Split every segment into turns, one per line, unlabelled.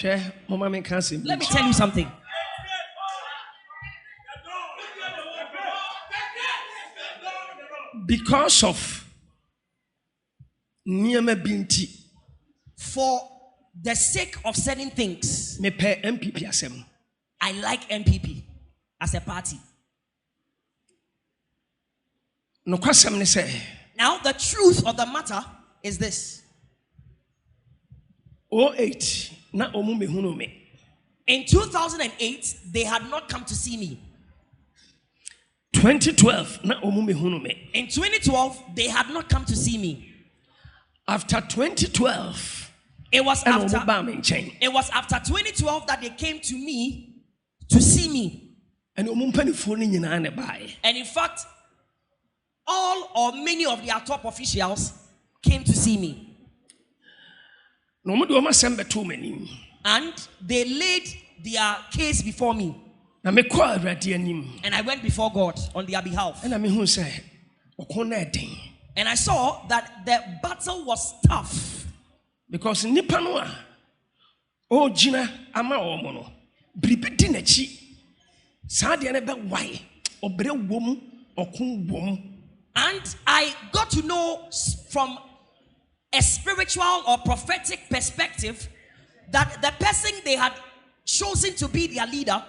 Let
me tell you something.
Because of Niyama Binti,
for the sake of certain things,
me pay MPP asem.
I like MPP as a party.
No kwasem ne say.
Now the truth of the matter is this.
08 na omu mehunu me.
In 2008, they had not come to see me.
2012 na omu mehunu me.
In 2012, they had not come to see me.
After 2012,
it was after 2012 that they came to me to see me.
And in
fact, all or many of their top officials came to see me. And they laid their case before me. And I went before God on their behalf. And I saw that the battle was tough.
Because Nipanoa, oh Gina, Ama Omono, Bribidinachi, Sadianeba, why, or Bre Wom, or Kun Wom.
And I got to know from a spiritual or prophetic perspective that the person they had chosen to be their leader,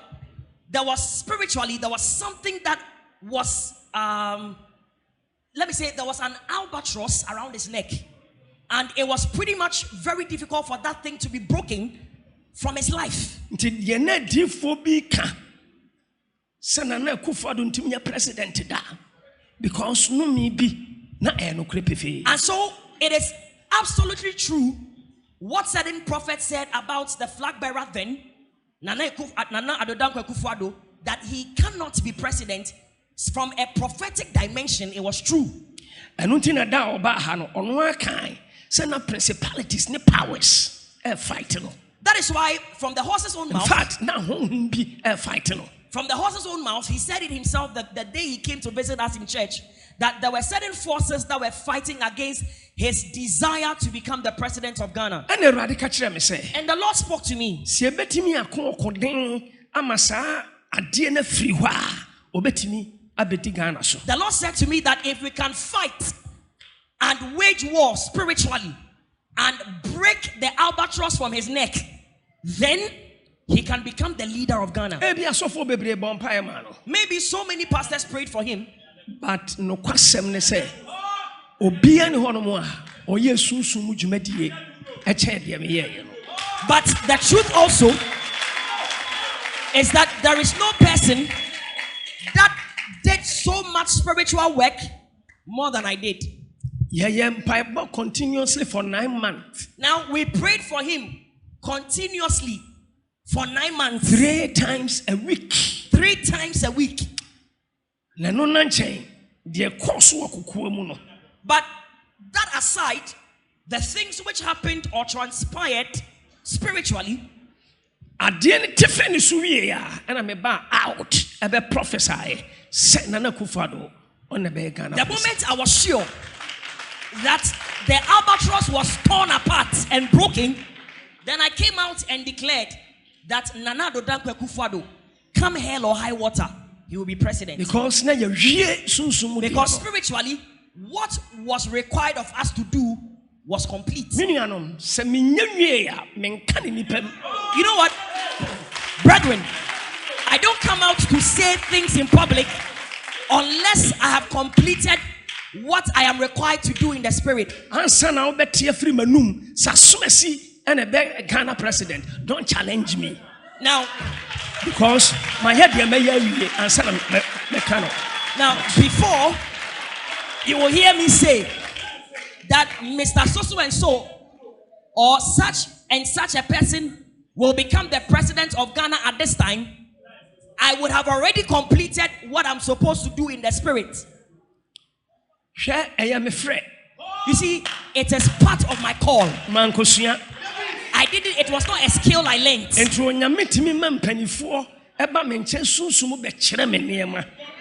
there was something that was, let me say, there was an albatross around his neck. And it was pretty much very difficult for that thing to be broken from his life.
Because no me be na
and so it is absolutely true what certain prophets said about the flag bearer then, Nana Addo Akufo-Addo, that he cannot be president. From a prophetic dimension, it was true.
And until that on one kind, send principalities, ne powers, fighting.
That is why, from the horse's own mouth,
in fact, now be fighting.
From the horse's own mouth, he said it himself that the day he came to visit us in church, that there were certain forces that were fighting against his desire to become the president of Ghana. And the Lord spoke to me. The Lord said to me that if we can fight and wage war spiritually and break the albatross from his neck, then he can become the leader of Ghana. Maybe so many pastors prayed for him.
But no kwasem ne say obia ne hono mo a oye sunsun mu dwumadie e che de me ye no.
But the truth also is that there is no person that did so much spiritual work more than I did.
Continuously for 9 months.
Now we prayed for him continuously for 9 months.
3 times a week.
3 times a week.
But
that aside, the things which happened or transpired spiritually,
and I'm out about prophesy.
The moment I was sure that the albatross was torn apart and broken, then I came out and declared that Nana Addo Akufo-Addo, come hell or high water, he will be president.
Because
spiritually, what was required of us to do was complete. You know what, brethren? I don't come out to say things in public unless I have completed what I am required to do in the spirit.
And a Ghana president, don't challenge me.
Now,
because my head
now, before you will hear me say that Mr. So and so or such and such a person will become the president of Ghana at this time, I would have already completed what I'm supposed to do in the spirit. You see, it is part of my call. I didn't, it was not a skill I learned.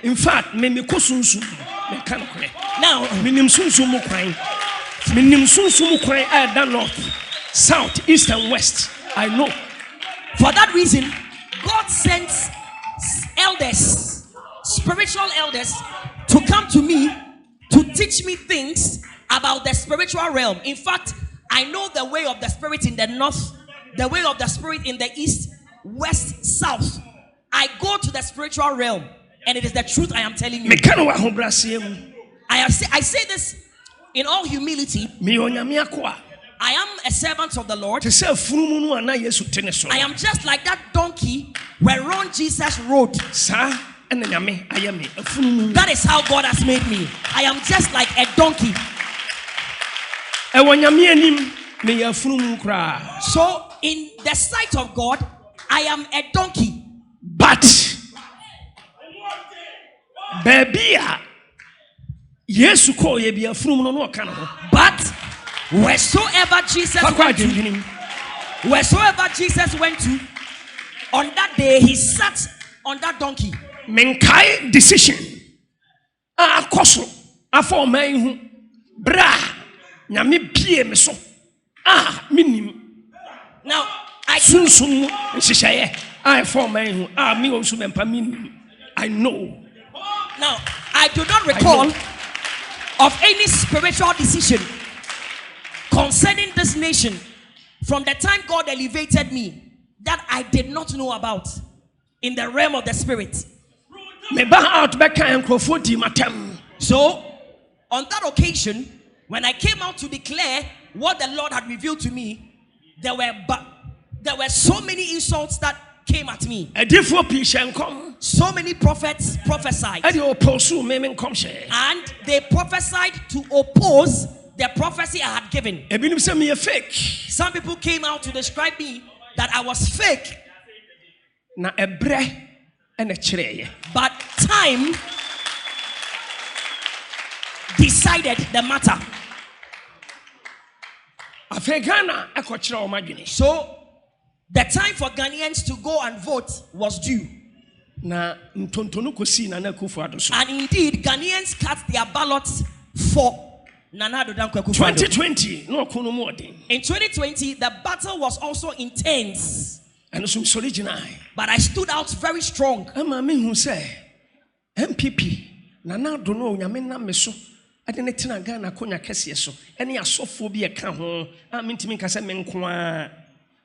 In fact, now, north, south, east, and west. I know.
For that reason, God sends elders, spiritual elders, to come to me to teach me things about the spiritual realm. In fact, I know the way of the spirit in the north, the way of the spirit in the east, west, south. I go to the spiritual realm, and it is the truth I am telling you. I say this in all humility. I am a servant of the Lord. I am just like that donkey whereon Jesus rode. That is how God has made me. I am just like a donkey. So in the sight of God, I am a donkey.
But baby, yes,
but wheresoever Jesus went to, on that day he sat on that donkey.
Menkai decision. Koso afọ man hu bra nyame pie me so. Minim.
Now I
sunsun nhihye for man hu me Owusu Bempa minim. I know.
Now I do not recall of any spiritual decision concerning this nation from the time God elevated me that I did not know about in the realm of the spirit. So on that occasion, when I came out to declare what the Lord had revealed to me, there were so many insults that came at me. So many prophets prophesied, and they prophesied to oppose the prophecy I had given. Some people came out to describe me that I was fake. But time decided the matter. So the time for Ghanaians to go and vote was due. And indeed, Ghanaians cast their ballots for Nana Addo Dankwa Akufo-Addo.
2020.
In 2020, the battle was also intense. But I stood out very strong.
MPP Nana Addo no nyame na me so ade ne tena Ghana konya kese so ene asofo bi e ka ho amintimi nka se me nkoa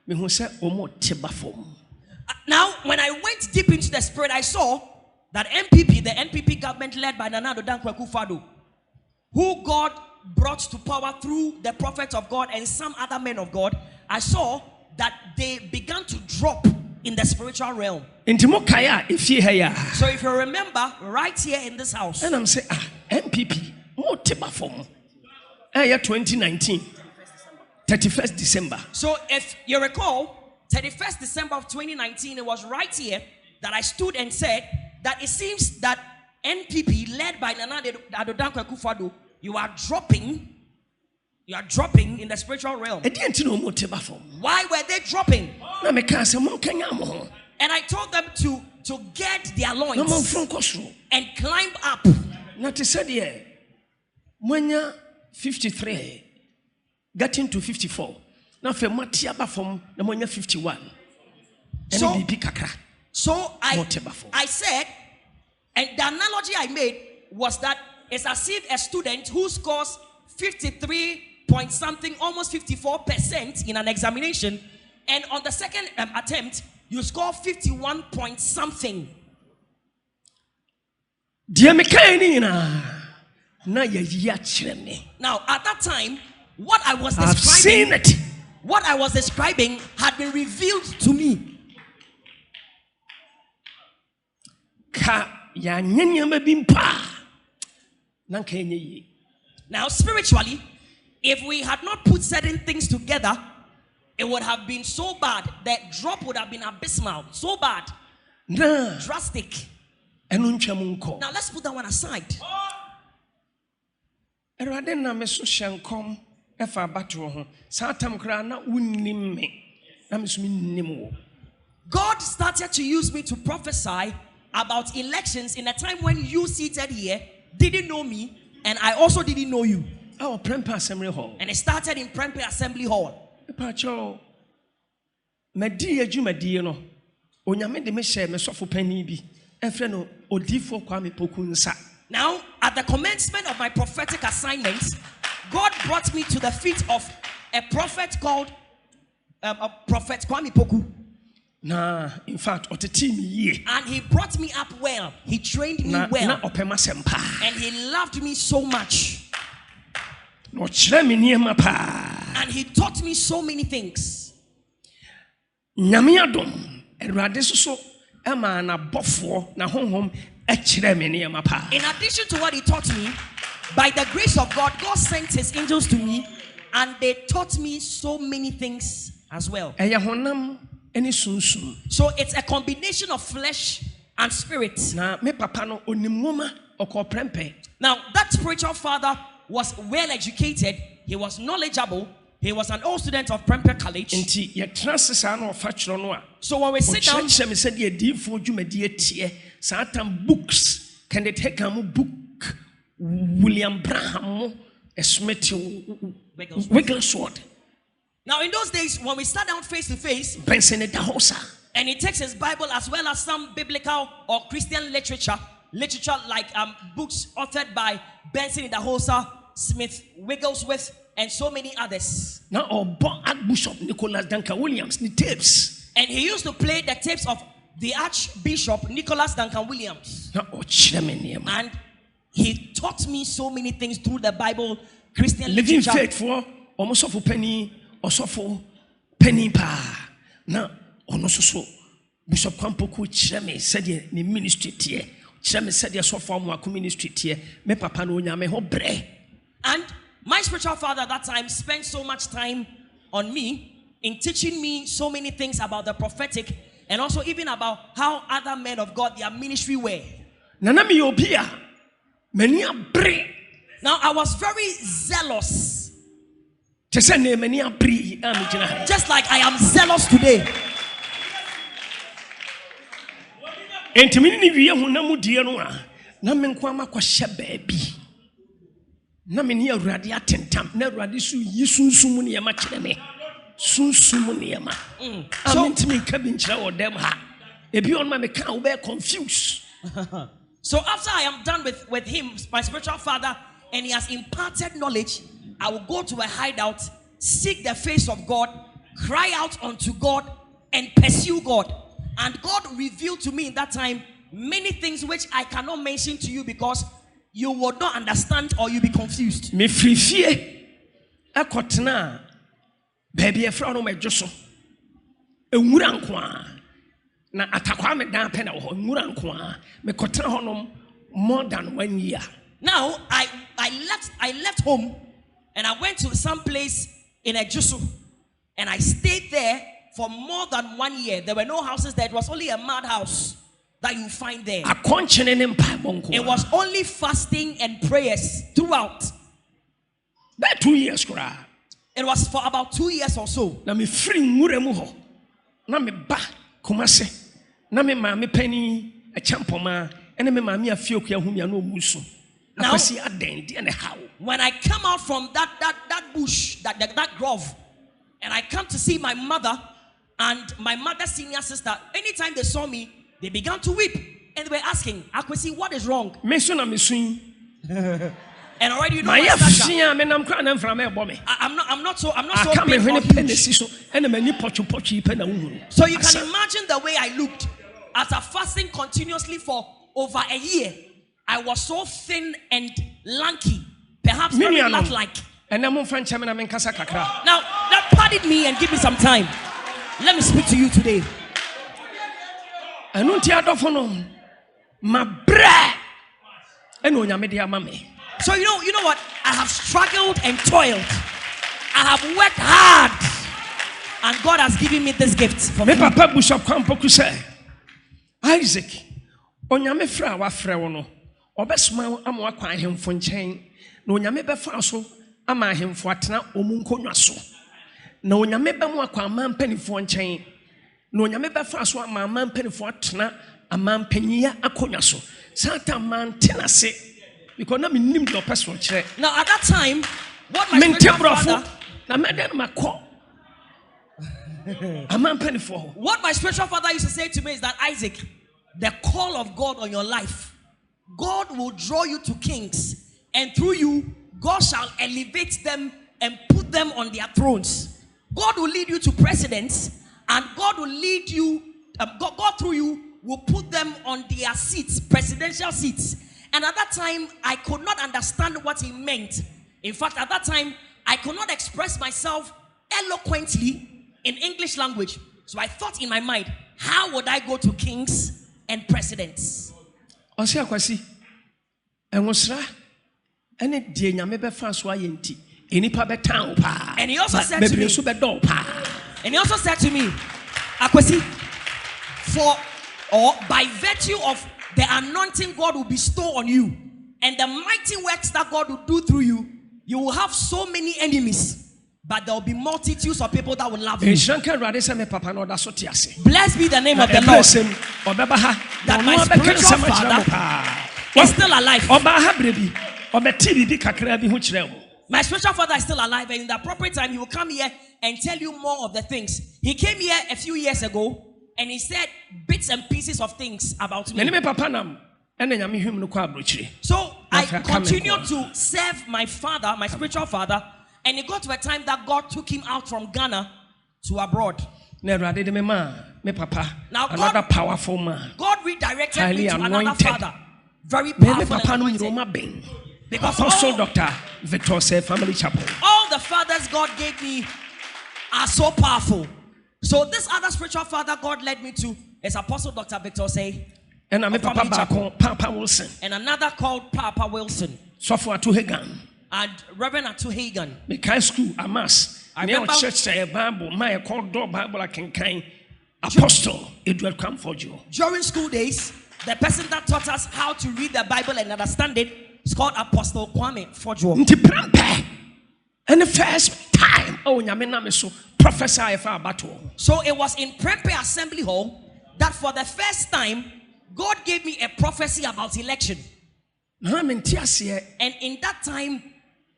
me hu se omo teba fom.
Now when I went deep into the spirit, I saw that the NPP government led by Nana Addo Dankwa Akufo-Addo, who God brought to power through the prophets of God and some other men of God, I saw that they began to drop in the spiritual realm. So if you remember, right here in this house,
and I'm saying, MPP, more teba form. 2019, 31st December.
So if you recall, 31st December of 2019, it was right here that I stood and said that it seems that NPP, led by Nana Addo Dankwa Akufo-Addo, you are dropping in the spiritual realm. Why were they dropping? And I told them to get their loins and climb up.
Not to say, when you're 53, getting to 54. Now for Matiaba from the when you're 51.
So I said, and the analogy I made was that it's as if a student who scores 53 point something, almost 54% in an examination, and on the second attempt you score 51 point something.
Now at
that time, what I was describing had been revealed to me. Now spiritually, if we had not put certain things together, it would have been so bad. The drop would have been abysmal. So bad. Drastic. Now let's put that one aside. God started to use me to prophesy about elections in a time when you seated here didn't know me, and I also didn't know you.
Prempa Assembly Hall.
And it started in Bempa Assembly Hall.
madi adwumadie no onyame de me share me sofo pani bi efre no odifo Kwame Poku nsa.
Now, at the commencement of my prophetic assignment, God brought me to the feet of a prophet called Prophet Kwame Poku.
Na in fact oteti me ye.
And he brought me up well. He trained me well.
Na opema sempa.
And he loved me so much.
No kire me niema pa.
And he taught me so many things.
Nyame adom Erade so ema na bofo na honhom e kire me niema pa.
In addition to what he taught me, by the grace of God, God sent his angels to me and they taught me so many things as well.
Eya honam eni sunsun.
So it's a combination of flesh and spirit.
Na me papa no onimoma okoprempe.
Now that spiritual father was well educated, he was knowledgeable, he was an old student of Prempeh College.
Enti ye transesa na ofa kiro no a.
So when we sit down,
me said the difo dwumadi tie satan books can they take a book William Braham Smith Wigglesworth.
Now in those days when we sat down face to face, and he takes his Bible as well as some biblical or Christian literature like books authored by Benson Idahosa, Smith Wigglesworth, and so many others.
Now Archbishop Nicholas Duncan Williams the tapes.
And he used to play the tapes of the Archbishop Nicholas Duncan Williams. And he taught me so many things through the Bible, Christian
living
literature.
faithful, almost of a penny, or so for penny pa. Now, so Bishop Kwame Poku Cheme said the ministry tier. Cheme said the so form wa ministry tier. Me papa no nyame ho bre.
And my spiritual father at that time spent so much time on me in teaching me so many things about the prophetic and also even about how other men of God, their ministry were.
Nana mi obia.
Now I was very zealous.
Just like
I am zealous today. So after I am done with him, my spiritual father, and he has imparted knowledge, I will go to a hideout, seek the face of God, cry out unto God, and pursue God. And God revealed to me in that time many things which I cannot mention to you because you would not understand or you'll be confused.
Me free fear. A kotna baby a frown on my josso. A murankwa. Na atakwa me dan pe na ho murankwa. Me kotna honom more than 1 year.
Now I left home and I went to some place in Owusu and I stayed there for more than 1 year. There were no houses there. It was only a mad house that you find there. It was only fasting and prayers throughout.
That 2 years,
it was for about 2 years or so.
Na me free muremuho. Na me ba kumase. Na me ma me penny a champoma. And me ma me afioku ahumia no Owusu.
Now, when I come out from that bush, that grove, and I come to see my mother and my mother's senior sister, anytime they saw me, they began to weep. And they were asking, Akwesi, what is wrong? And already you know my stature. I'm not so big or huge. So you can imagine the way I looked. After fasting continuously for over a year, I was so thin and lanky, perhaps very rat-like. Now, pardon me and give me some time. Let me speak to you today. So you know what? I have struggled and toiled. I have worked hard, and God has given me this gift. For me,
Papa Bishop Kwame Poku say, Isaac, onyame fra wa fra wo no, obesuma ama akwa ahemfo nchen, na onyame befa so ama ahemfo atena omunkonwa so. Na onyame be mu akwa amampanifo nchen, na onyame befa so ama amampanifo atena amampanyiya akonwa so. Satan man tenase. Because now
at that time, what my spiritual father,
Aman penny for.
What my spiritual father used to say to me is that, Isaac, the call of God on your life, God will draw you to kings, and through you, God shall elevate them and put them on their thrones. God will lead you to presidents, and God will lead you, God through you will put them on their seats, presidential seats. And at that time, I could not understand what he meant. In fact, at that time, I could not express myself eloquently in English language. So I thought in my mind, how would I go to kings and presidents?
Osia kwasi. Engosra. Ene die nyame be fa so ayenti. Enipa be tan pa.
And he also said to me, and he also said to me, Akwasi, by virtue of the anointing God will bestow on you and the mighty works that God will do through you, you will have so many enemies, but there will be multitudes of people that will love you. Blessed be the name of the Lord. That my spiritual father is still alive. My spiritual father is still alive, and in the appropriate time, he will come here and tell you more of the things. He came here a few years ago, and he said bits and pieces of things about me. So I continued to serve my father, my spiritual father, and it got to a time that God took him out from Ghana to abroad. Now
another powerful man.
God redirected me to
anointed.
Another father, very powerful and anointed.
Because Apostle Dr. Victor said Family Chapel.
All the fathers God gave me are so powerful. So this other spiritual father God led me to is Apostle Dr. Victor say,
and I'm Papa Wilson,
and another called Papa Wilson,
Software to Hagan,
and Reverend Atu Hagan.
The school a mass. I remember church say Bible, my called door Bible I can kind Apostle it will come for you.
During school days, the person that taught us how to read the Bible and understand it is called Apostle Kwame Fojo.
And the first time, prophesy for a battle.
So it was in Prempe Assembly Hall that for the first time, God gave me a prophecy about election. And in that time,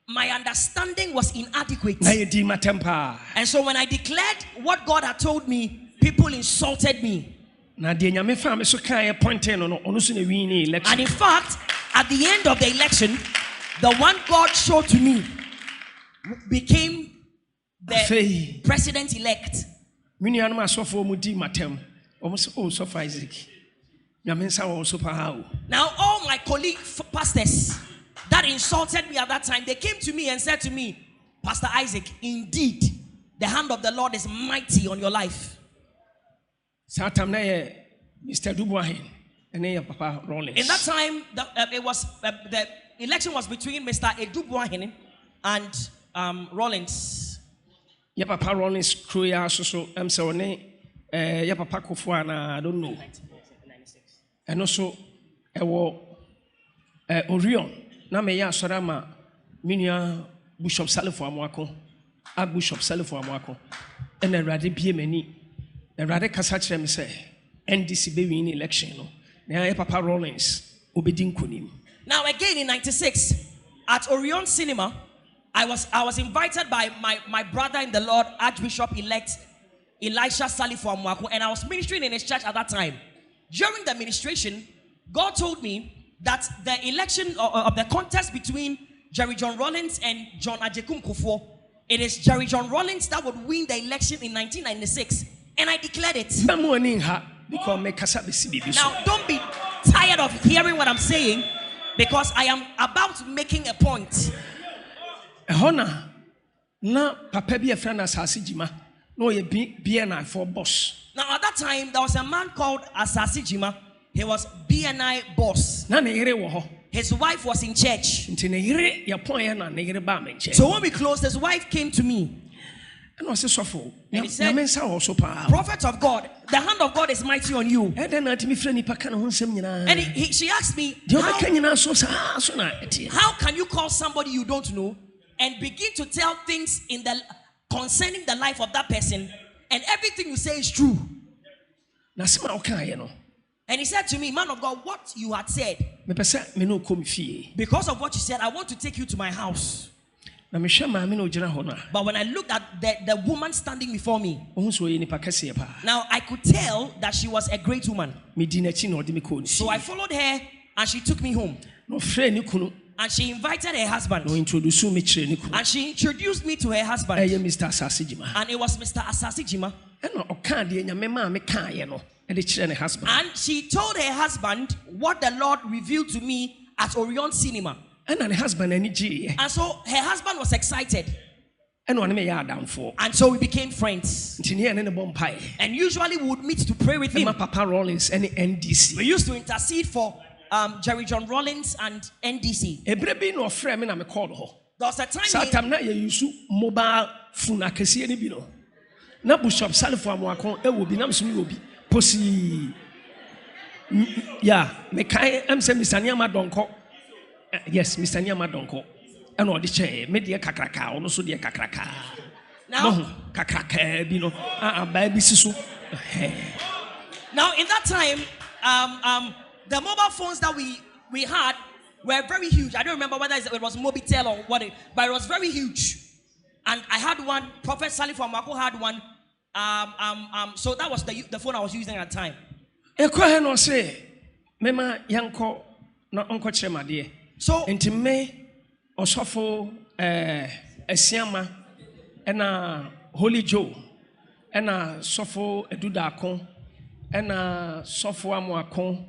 my understanding was inadequate. And so when I declared what God had told me, people insulted me. And in fact, at the end of the election, the one God showed to me became the president-elect. Now all my colleague pastors that insulted me at that time, they came to me and said to me, Pastor Isaac, indeed, the hand of the Lord is mighty on your life.
Mr. Dubois and Papa Rollins.
In that time, the election was between Mr. Edubois and Rollins.
Yeah, Papa Rollins, Kruya, so I'm so yeah, Papa Kofuana, I don't know. And also, Orion, Namaya Sarama, Minia, Bishop Salifo Amwako, Bishop Salifo Amwako, and a Radi many, a Radicasachem say, NDC baby in election. Now, Papa Rollins, Obedin Kunim.
Now, again in '96, at Orion Cinema, I was invited by my brother in the Lord, Archbishop-elect Elisha Salifo Amwako, and I was ministering in his church at that time. During the ministration, God told me that the election of the contest between Jerry John Rollins and John Ajekum Kufuor, it is Jerry John Rollins that would win the election in 1996, and I declared it. Now, don't be tired of hearing what I'm saying, because I am about making a point.
Na papa bi friend Asasi Jima no ye BNI for boss.
Now at that time there was a man called Asasi Jima. He was BNI boss.
Na ne yere wo ho.
His wife was in church.
Nti ne yere ye pon ye na ne yere ba me nche.
So when we closed, his wife came to me.
And I said,
and he said, Prophet of God, the hand of God is mighty on you. And she asked me, how can you call somebody you don't know and begin to tell things concerning the life of that person, and everything you say is true? And he said to me, man of God, what you had said, because of what you said, I want to take you to my house.
Na me hwe maame na ogina ho na.
But when I looked at the woman standing before me,
Ohun so ye nipa kese pa.
now I could tell that she was a great woman.
Me di na chi na odi me ko ni.
So I followed her and she took me home.
No frɛ ni kunu.
And she invited her husband.
No introduce me kyerɛ ni kunu.
And she introduced me to her husband.
Eye Mr. Asasijima.
And it was Mr. Asasijima.
Ɛna ɔka de nyame ma me ka ye no. E de kyerɛ ne husband.
And she told her husband what the Lord revealed to me at Orion Cinema.
Ɛna ne husband ani gye.
And so her husband was excited.
Ɛna ɔne me yɛ adamfo.
And so we became friends.
Nti ne ne bɔ mpae.
And usually we would meet to pray with him.
Emma Papa Rollins and NDC.
We used to intercede for Jerry John Rollins and NDC.
Ebre bi no frɛ me na me call ho.
There was a time
Satam na ye use mobile phone akɛseɛ ne bi no. Na Bishop Salifo Amoako e wo bi na mso mi wo bi. Posi ya me kai am say Mr. Niama Donko. Yes, Mr. Niama Donko. Ɛna ɔde kyɛ me de kakraka ɔno so de kakraka.
now
Kakraka bi no. Ba bi si so.
Now in that time the mobile phones that we had were very huge. I don't remember whether it was Mobitel or what, but it was very huge. And I had one. Prophet Salif Amako had one. So that was the phone I was using at the time.
Ekɔ he no say mema yanko na onko kyerɛ made.
So
enti me osofo Asiama ɛna Holy Joe ɛna sofo Edudako ɛna sofo Amoako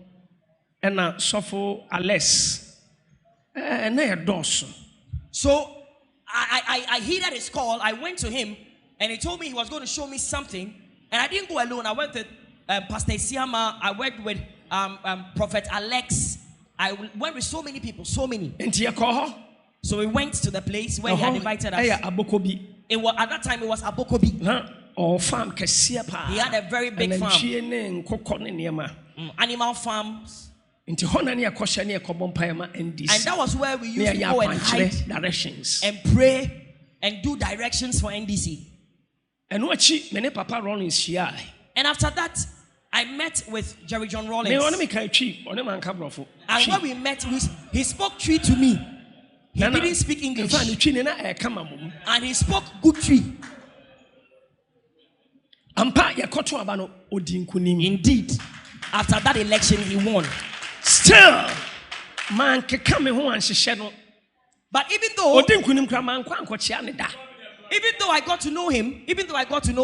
ɛna sofo Alex ɛna Endorse.
So I heeded his call. I went to him and he told me he was going to show me something. And I didn't go alone. I went with Pastor Isiama. I went with Prophet Alex. I went with so many people, so many. So we went to the place where he had invited us. It was, at that time it was Abokobi.
Or farm Kasiapa.
He had a very big farm. Animal farms.
And
that was where we used to go and hide
directions
and pray and do directions for NDC.
And what many Papa Rollins here.
And after that, I met with Jerry John Rollins. And when we met, he spoke tree to me. He didn't speak English. And he spoke good tree. Indeed, after that election, he won.
Still, man can come home and shadow.
But even though I got to know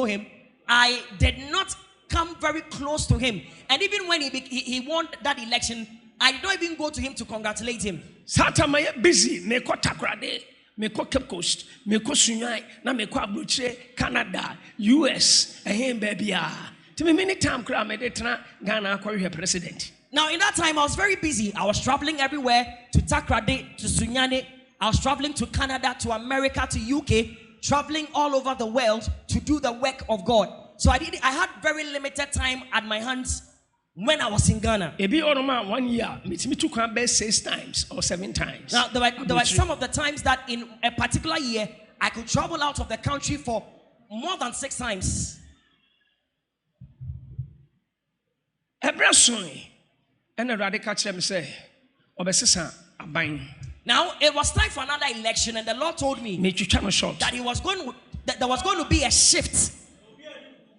him, I did not come very close to him. And even when he won that election, I did not even go to him to congratulate him.
Satama busy, me ko Takrade, me ko Cape Coast, me ko Sunyai, na me ko Abuche, Canada, US, and him baby. To me, many time crowd me detna Ghana kwa president.
Now, in that time, I was very busy. I was traveling everywhere to Takrade, to Sunyane. I was traveling to Canada, to America, to UK, traveling all over the world to do the work of God. So I had very limited time at my hands when I was in Ghana.
Ebi oroma 1 year, me took about 6 times or 7 times.
Now, there were some of the times that in a particular year, I could travel out of the country for more than 6 times.
And the radical chem say, Obesisa abine.
Now it was time for another election, and the Lord told me that there was going to be a shift.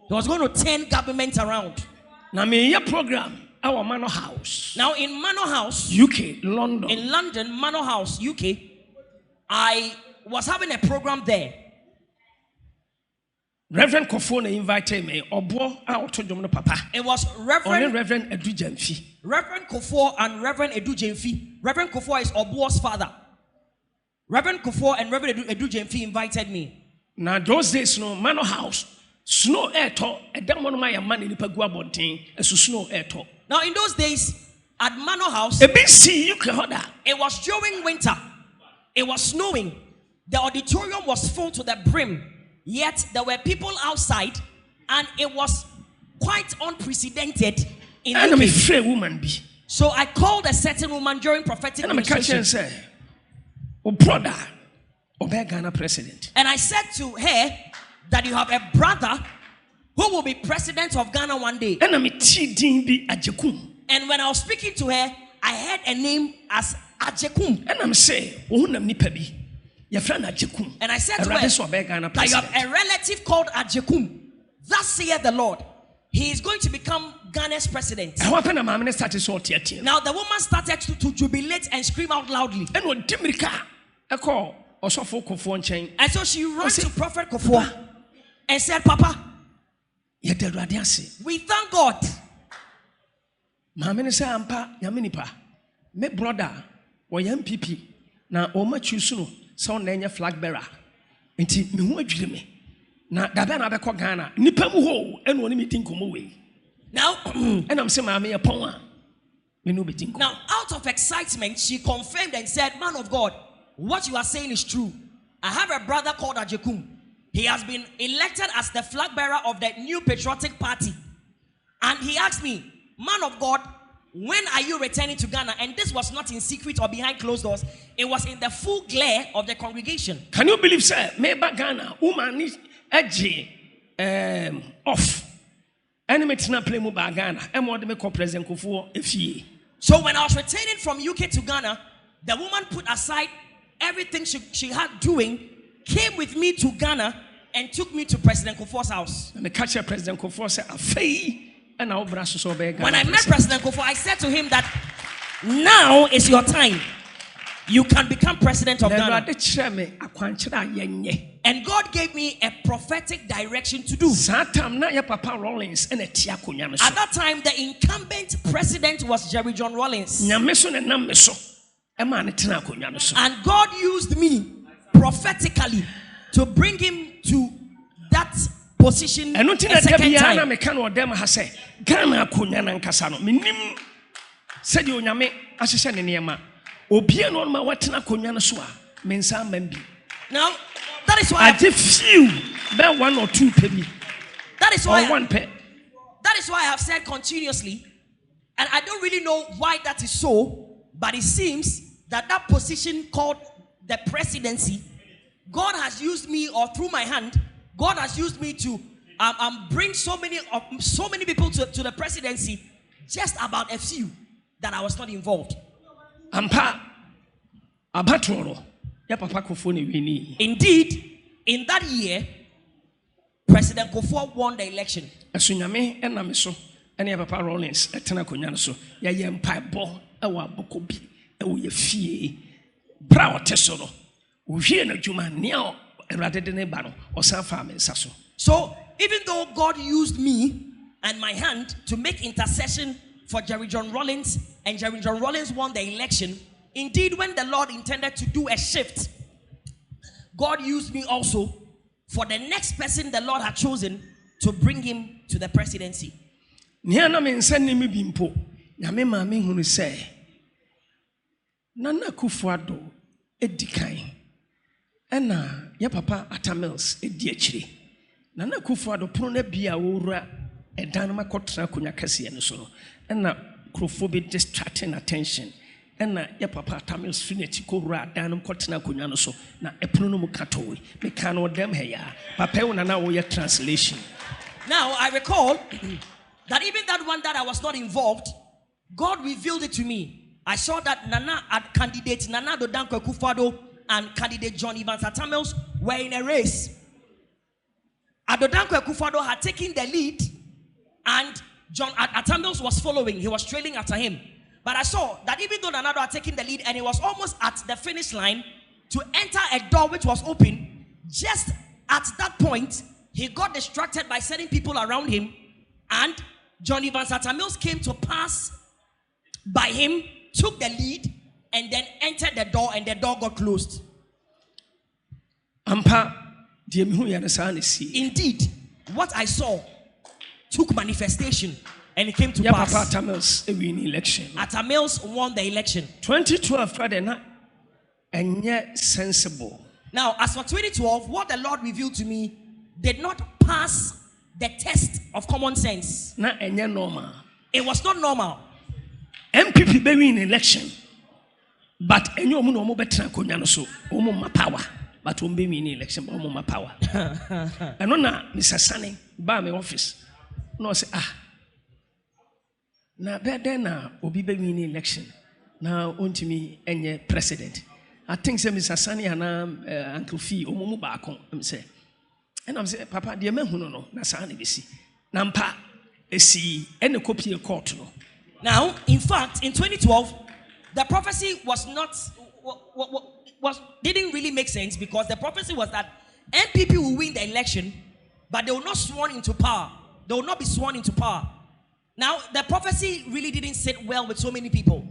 He was going to turn government around.
Now me your program, our Manor House.
Now in Manor House,
UK, London.
In London, Manor House, UK, I was having a program there.
Reverend Kofo invited me. Obo out to Domino Papa.
It was Reverend
Edu Jemfi.
Reverend Kofo and Reverend Edu Jemfi. Reverend Kofo is Obo's father. Reverend Kofo and Reverend Edu Jemfi invited me.
Now those days, no Manor House, snow air talk. I don't want my money in Pagua Bonting as snow air talk.
Now in those days at Manor House, it was during winter. It was snowing. The auditorium was full to the brim. Yet there were people outside, and it was quite unprecedented in UK.
Woman be.
So I called a certain woman during prophetic ministration.
Say, "Oh brother, Obey Ghana president."
And I said to her that you have a brother who will be president of Ghana one day. And when I was speaking to her, I heard a name as Ajekum.
And I'm saying, "Oh, nam nipa bi."
And I said to her that you have a relative called Ajekum. Thus saith the Lord, he is going to become Ghana's president. Now the woman started to jubilate and scream out loudly. And so she ran to Prophet Kofoa and said, Papa, we thank God.
My brother, MPP, now Oma Chusuno, son name flag bearer. Inti me dream. Now Dabana Beko Ghana, Nipamu, and one meeting come away.
Now,
and I'm saying, Mammy, upon
now, out of excitement, she confirmed and said, Man of God, what you are saying is true. I have a brother called Ajekum. He has been elected as the flag bearer of the new patriotic party. And he asked me, Man of God, when are you returning to Ghana? And this was not in secret or behind closed doors. It was in the full glare of the congregation.
Can you believe, sir? Maybe Ghana, woman is edgy off. Enemy tina play mobile Ghana. And what they call President Kufuor if ye.
So when I was returning from UK to Ghana, the woman put aside everything she had doing, came with me to Ghana, and took me to President Kufuor's house.
And the catcher President Kufuor said, when I
met President Kufuor, I said to him that now is your time. You can become president of Ghana. And God gave me a prophetic direction to do. At that time, the incumbent president was Jerry John Rawlings. And God used me prophetically to bring him to that position a second time. Now, that is why
one or two maybe.
That is why I have said continuously, and I don't really know why that is so, but it seems that position called the presidency, God has used me, or through my hand, God has used me to bring so many people to the presidency, just about a few that I was not involved. Indeed, in that year, President Kufuor won the election. So, even though God used me and my hand to make intercession for Jerry John Rawlings, and Jerry John Rawlings won the election, indeed, when the Lord intended to do a shift, God used me also for the next person the Lord had chosen to bring him to the presidency.
Nana Kufuor edikai ena ya papa Atamils ediachiri Nana Kufuor prone bia wura edan makotra kunya kase no so ena crofobia distracting attention ena ya papa Atamils finiti ko wura dan mkotena kunya no so na epono no mukatowe me kan o dem heya papa wo nana wo ye translation.
Now I recall that even that one that I was not involved, God revealed it to me. I saw that candidate Nana Dodonko Akufo-Addo and candidate John Evans Atamils were in a race. Dodonko Akufo-Addo had taken the lead, and John Atamils was following. He was trailing after him. But I saw that even though Nana had taken the lead and he was almost at the finish line to enter a door which was open, just at that point, he got distracted by sending people around him, and John Evans Atamils came to pass by him, took the lead, and then entered the door, and the door got closed. Indeed, what I saw took manifestation, and it came to pass.
Atamils
won the election.
2012 Friday night, and yet sensible.
Now, as for 2012, what the Lord revealed to me did not pass the test of common sense.
Normal.
It was not normal.
MPP be win election, but any omu no mo betra konya no so omu ma power, but omu be win election but omu ma power. Eno na Mr. Sane ba me office no say na be den na obi be win election na ontimi enye president I think say Mr. Sani and Uncle Fee omumu baako say. And I'm saying, Papa, dear man, no, that's how they see. Nampa, see, and a copy of court.
Now, in fact, in 2012, the prophecy was not didn't really make sense because the prophecy was that NPP will win the election, but they will not sworn into power. They will not be sworn into power. Now, the prophecy really didn't sit well with so many people.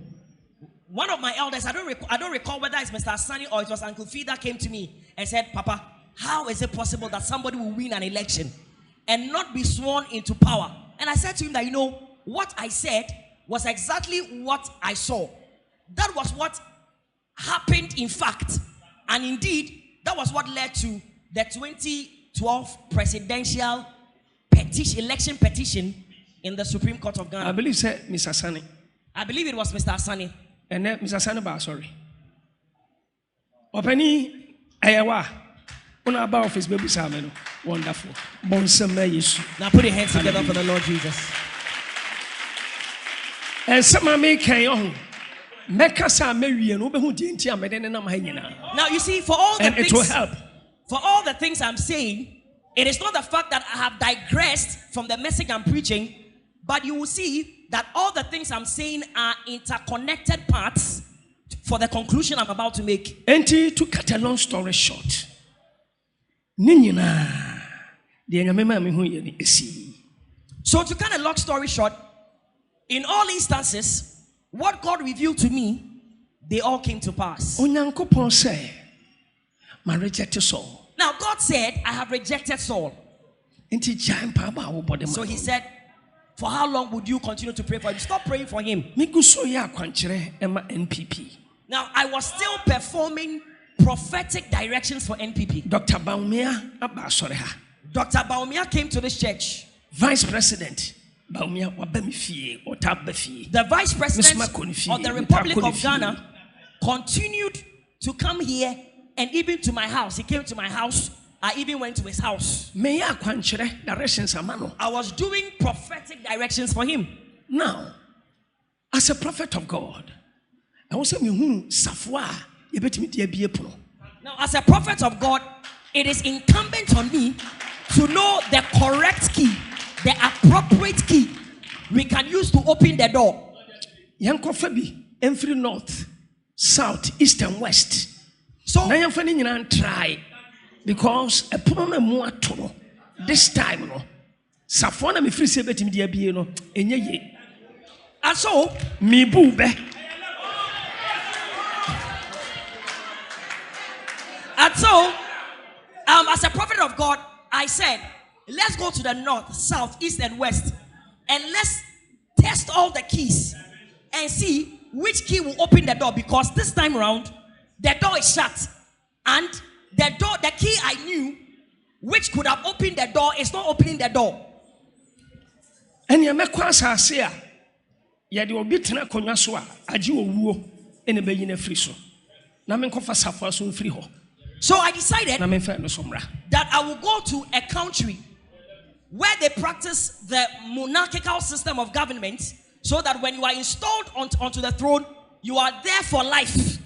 One of my elders, I don't recall whether it's Mr. Sani or it was Uncle Fee that came to me and said, Papa, how is it possible that somebody will win an election and not be sworn into power? And I said to him that, what I said was exactly what I saw. That was what happened in fact. And indeed, that was what led to the 2012 presidential election petition in the Supreme Court of Ghana.
I believe said Mr. Sani.
I believe it was Mr. Sani.
And then Mr. Sani, sorry. Openi ayawa. Una about office baby Sameno. Wonderful.
Now put your hands together for the Lord Jesus.
And some make a now
you see, for all the
and
things,
it will help.
For all the things I'm saying, it is not the fact that I have digressed from the message I'm preaching, but you will see that all the things I'm saying are interconnected parts for the conclusion I'm about to make.
And to cut a long story short,
so to cut a long story short, in all instances, what God revealed to me, they all came to pass. Now God said, I have rejected Saul. So he said, for how long would you continue to pray for him? Stop praying for him. Now I was still performing prophetic directions for NPP.
Dr. Bawumia
came to this church.
Vice President Bawumia,
the Vice President of the Republic of Ghana continued to come here and even to my house. He came to my house. I even went to his house. I was doing prophetic directions for him.
Now, as a prophet of God, I was saying,
now, as a prophet of God, it is incumbent on me to know the correct key, the appropriate key we can use to open the door.
Every north, south, east, and west.
So
now you're try because a problem this time, no. Safwana me free say betim dia bie no enye ye.
And so
me bu be.
And so, as a prophet of God, I said, let's go to the north, south, east, and west, and let's test all the keys and see which key will open the door. Because this time around, the door is shut, and the key I knew, which could have opened the door, is not opening the door.
And you make us say, ya de obi tena konwa so a age owuo ene be yina free so. Na me nkofa safo so free ho.
So I decided that I will go to a country where they practice the monarchical system of government, so that when you are installed onto the throne, you are there for life.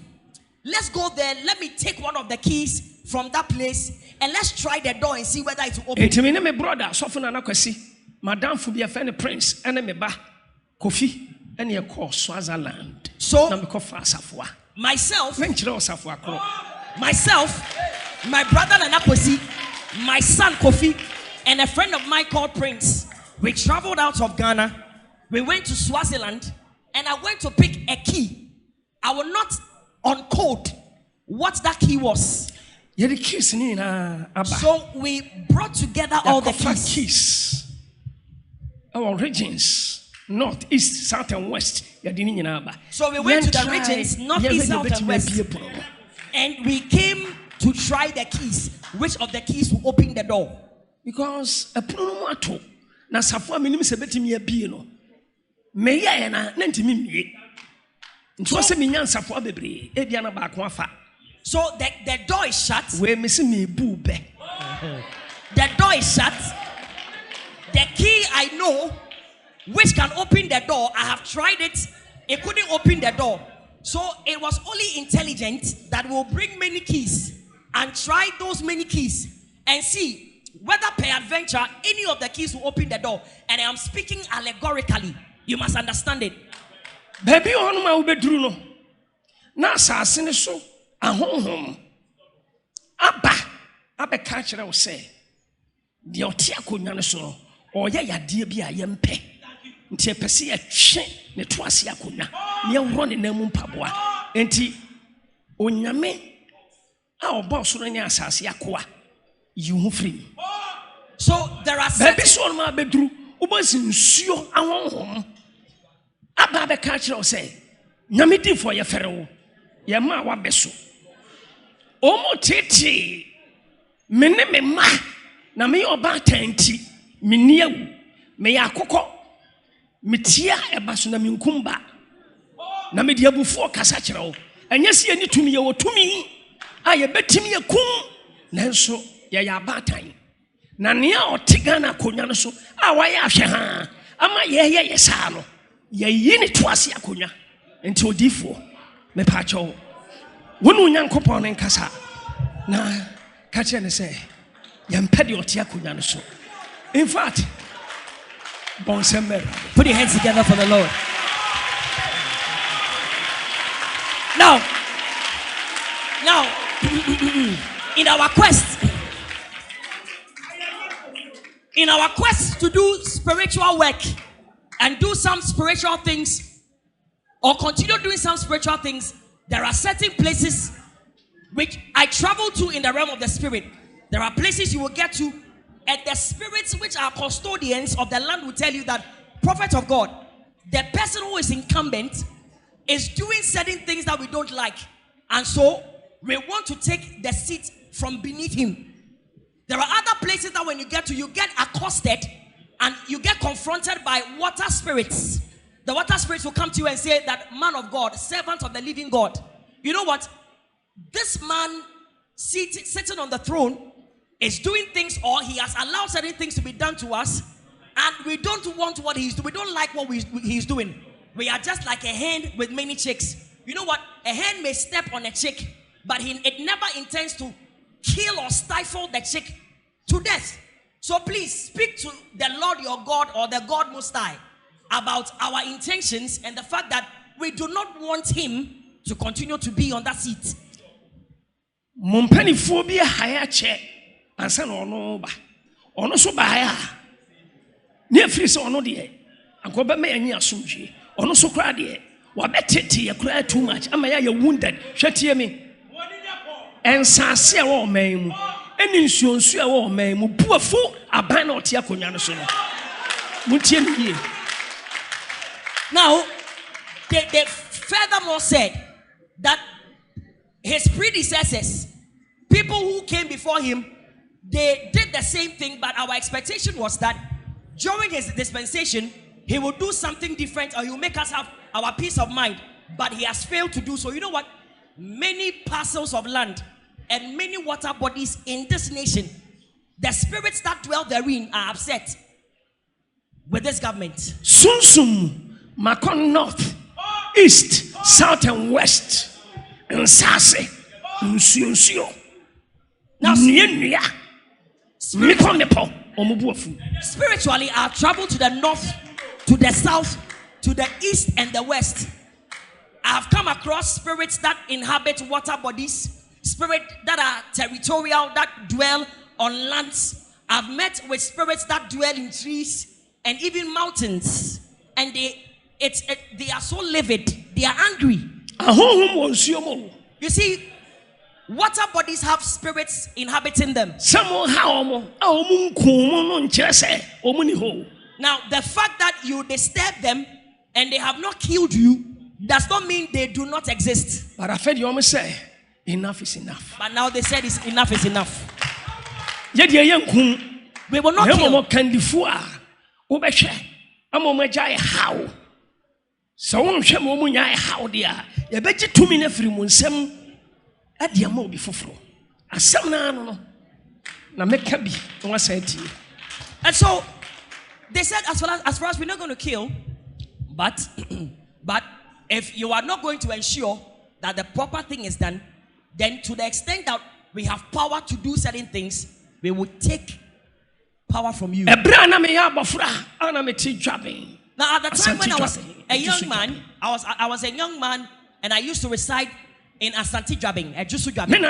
Let's go there. Let me take one of the keys from that place and let's try the door and see whether it will open.
It mean my brother, Sofuna Nakwesi, Madame Fubia Fene Prince, and me ba Kofi, and your course Swaziland.
So myself, my brother Nanakwesi, my son Kofi, and a friend of mine called Prince, we traveled out of Ghana. We went to Swaziland, and I went to pick a key. I will not uncode what that key was. So we brought together all the keys.
Our regions, north, east, south, and west.
So we went to the regions, north, east, south, and west. And we came to try the keys. Which of the keys will open the door?
Because a pronomato, na safwa minim se betimi abie no. Me ya na ntimi mie. Nto se minyan safwa bebre, e bia na ba ko afa.
So the door is shut.
We me se me bu be.
The door is shut. The key I know which can open the door, I have tried it. It couldn't open the door. So it was only intelligent that will bring many keys and try those many keys and see whether peradventure any of the keys will open the door. And I am speaking allegorically. You must understand it.
Baby on my bedroom. No. Na asase so ahonhom. Abba catch it, I will say. The otia kunya no so no. Oya yade bi a yempe. Nti epese ya twe ne toase akunya. Ne wro ne namu mpaboa. Enti onyame a oba so no ne asase akoa. You hu free.
So there are certain
baby so ma bedru ubosi nsuo ahonhom. Abba catch it, I will say. Nyame di for ye fere wo. Ye ma wa beso. Omo tete mene me ma na me oba tanti me niawu me yakokɔ metia eba so na me nkumba na me dia bufu kasa kyerɛ wo ɛnyɛ se ani tumi ye wotumi a ye betimi ye kum nanso ye ya batan na nea otiga na konya no so a wayɛ ahwɛ ha ama ye saa no ye yi ne toase akonya enti odifo me pa kyɛw wonu nyankopɔn ne nkasa na ka kyerɛ ne sɛ yɛmpɛ de ɔte akonya no so. In fact,
put your hands together for the Lord. Now, in our quest to do spiritual work and do some spiritual things or continue doing some spiritual things, there are certain places which I travel to in the realm of the spirit. There are places you will get to, and the spirits which are custodians of the land will tell you that, prophet of God, the person who is incumbent is doing certain things that we don't like, and so we want to take the seat from beneath him. There are other places that when you get to, you get accosted and you get confronted by water spirits. The water spirits will come to you and say that, man of God, servant of the living God, you know what? This man sitting on the throne is doing things, or he has allowed certain things to be done to us, and we don't want what he's doing. We don't like what he's doing. We are just like a hen with many chicks. You know what? A hen may step on a chick, but it never intends to kill or stifle the chick to death. So please speak to the Lord your God or the God Most High about our intentions and the fact that we do not want him to continue to be on that seat.
Mumpani phobia haya che ansa no no ba ono so ba haya ne free so ono de ankoba me anyi asomdwe ono so kra de wa betete ye kra too much ama ya wounded hwetie me ensase e wo man mu eni nsuonsu e wo man mu buafo aban na ote akonya no so no muntie me.
Now they furthermore said that his predecessors, people who came before him, they did the same thing, but our expectation was that during his dispensation, he will do something different, or he will make us have our peace of mind. But he has failed to do so. You know what? Many parcels of land and many water bodies in this nation, the spirits that dwell therein are upset with this government.
Sunsum, Makon North, East, South, and West. Nsase nsuonsio
now spiritually I've traveled to the north, to the south, to the east and the west. I've come across spirits that inhabit water bodies, spirits that are territorial, that dwell on lands. I've met with spirits that dwell in trees and even mountains, and they are so livid, they are angry. You see, water bodies have spirits inhabiting them. Now, the fact that you disturb them and they have not killed you does not mean they do not exist.
But I fed you almost say enough is enough.
But now they said enough is enough.
We will not kill. So how dear, you bet you 2 minutes free Munsem at the Amo before. As some no make be one said to you.
And so they said, as far as we're not going to kill, but if you are not going to ensure that the proper thing is done, then to the extent that we have power to do certain things, we will take power from you. Now, at the time when I was a young man, I was a young man, and I used to reside in Asante Jabing, Jusu Jabing.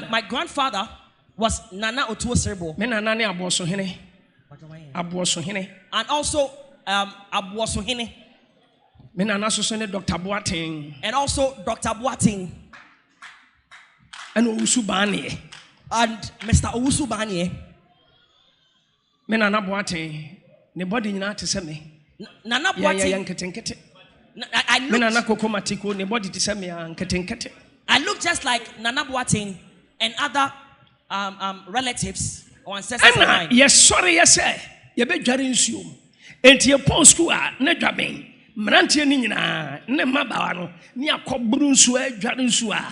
My grandfather was Nana Otuosrebo. And also Abuosohene. And also Dr. Boating.
And Owusu Banye.
And Mr. Owusu Banye.
Nana Boating. Nobody not to say me.
Nana Boating. I look just like Nana Boating and other relatives or ancestors of mine.
Yes, sorry, yes, sir. You be jarring you. And your post to a nedrabing. Mrantianina, Nemabano, near Cobrunsu, Jarinsua.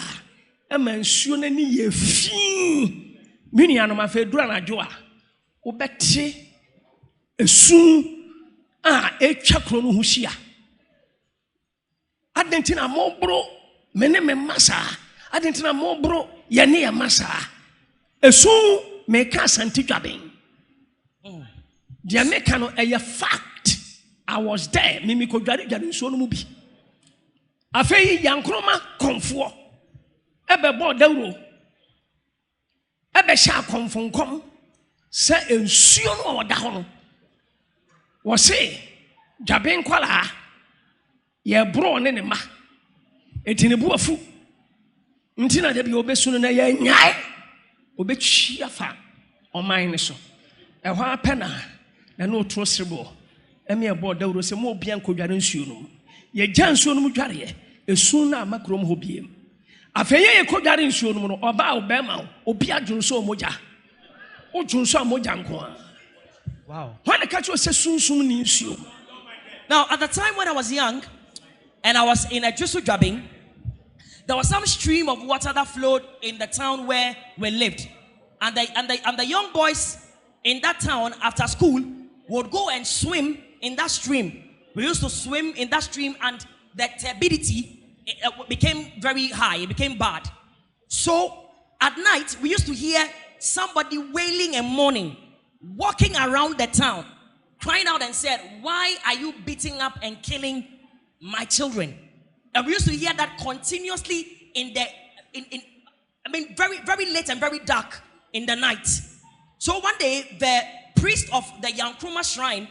A man soon any ye fee. Miniano, my Fedrana Joa. Obeti. A soon. A chakron hushia. Adentina mobro. Meneme massa. Adentina mobro. Yania massa. A soon make us anti-jabbing. The American a fact. I was there. Mimiko Jari Jari so mubi. Afei yankroma konfo. Ebe bo dawro. Ebe sha konfon kom. Se ensuo no oda ho no. Wo se Jabin kwala ye bro ne ne ma. Etini bu afu. Ntina de bi obesu no na ye nyae. Obetwi afa oman ne so. Ehwa apena na no trosrebo. Emi ebo dawro se mo bia nkodware nsuo no. Ye gya nsuo no mu dware esu na makrom ho biem. Afeye ye kodware nsuo no no oba obema obi adwonso omoja. Odwonso amoja nko a.
Wow.
When the catch was sunsum ni nsuo.
Now at the time when I was young and I was in a Jusu Jabing, there was some stream of water that flowed in the town where we lived. And the young boys in that town after school would go and swim in that stream. We used to swim in that stream, and the turbidity became very high. It became bad. So at night, we used to hear somebody wailing and mourning, walking around the town, crying out and said, "Why are you beating up and killing my children?" And we used to hear that continuously very, very late and very dark in the night. So one day, the priest of the Yankroma shrine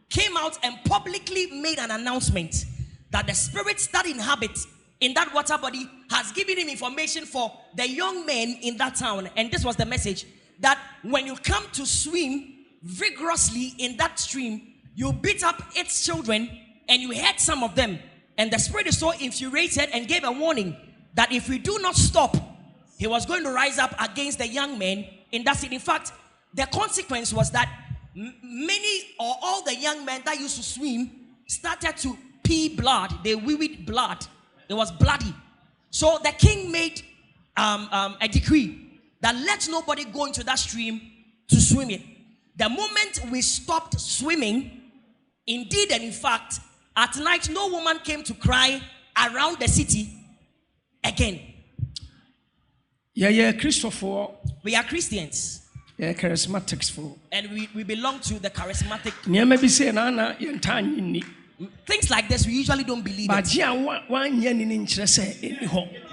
came out and publicly made an announcement that the spirits that inhabit in that water body has given him information for the young men in that town. And this was the message, that when you come to swim vigorously in that stream, you beat up its children and you hurt some of them. And the spirit is so infuriated and gave a warning that if we do not stop, he was going to rise up against the young men in that city. In fact, the consequence was that many or all the young men that used to swim started to pee blood. They weed blood. It was bloody. So the king made a decree that let nobody go into that stream to swim it. The moment we stopped swimming, indeed and in fact, at night no woman came to cry around the city again.
Yeah, Christopher.
We are Christians.
Yeah, charismatics for.
And we belong to the charismatic. Things like this, we usually don't believe it.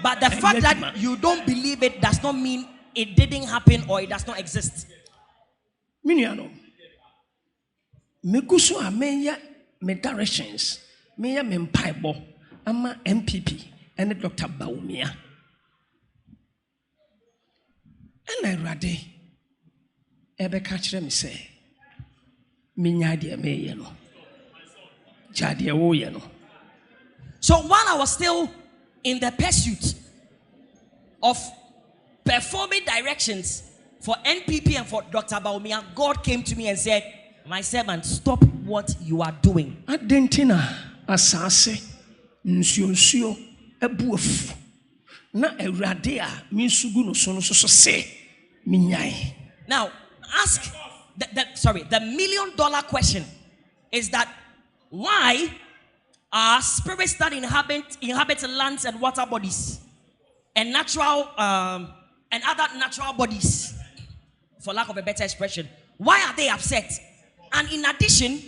But the fact that you don't believe it does not mean it didn't happen or it does not exist.
Miniano. Mekusu ameya me directions. Meya mempaibo. Ama MPP. And Dr. Bawumia. And I ready. Ebe kachire me say. Minyadi me yeno. Jadi wo yeno.
So while I was still in the pursuit of performing directions for NPP and for Dr. Bawumia, God came to me and said, "My servant, stop what you are doing."
Adentina asase nsuo ebuafu na awurade a minsugu no so no so se minyai.
Now ask the $1 million question is that why are spirits that inhabit lands and water bodies and natural and other natural bodies, for lack of a better expression, why are they upset? And in addition,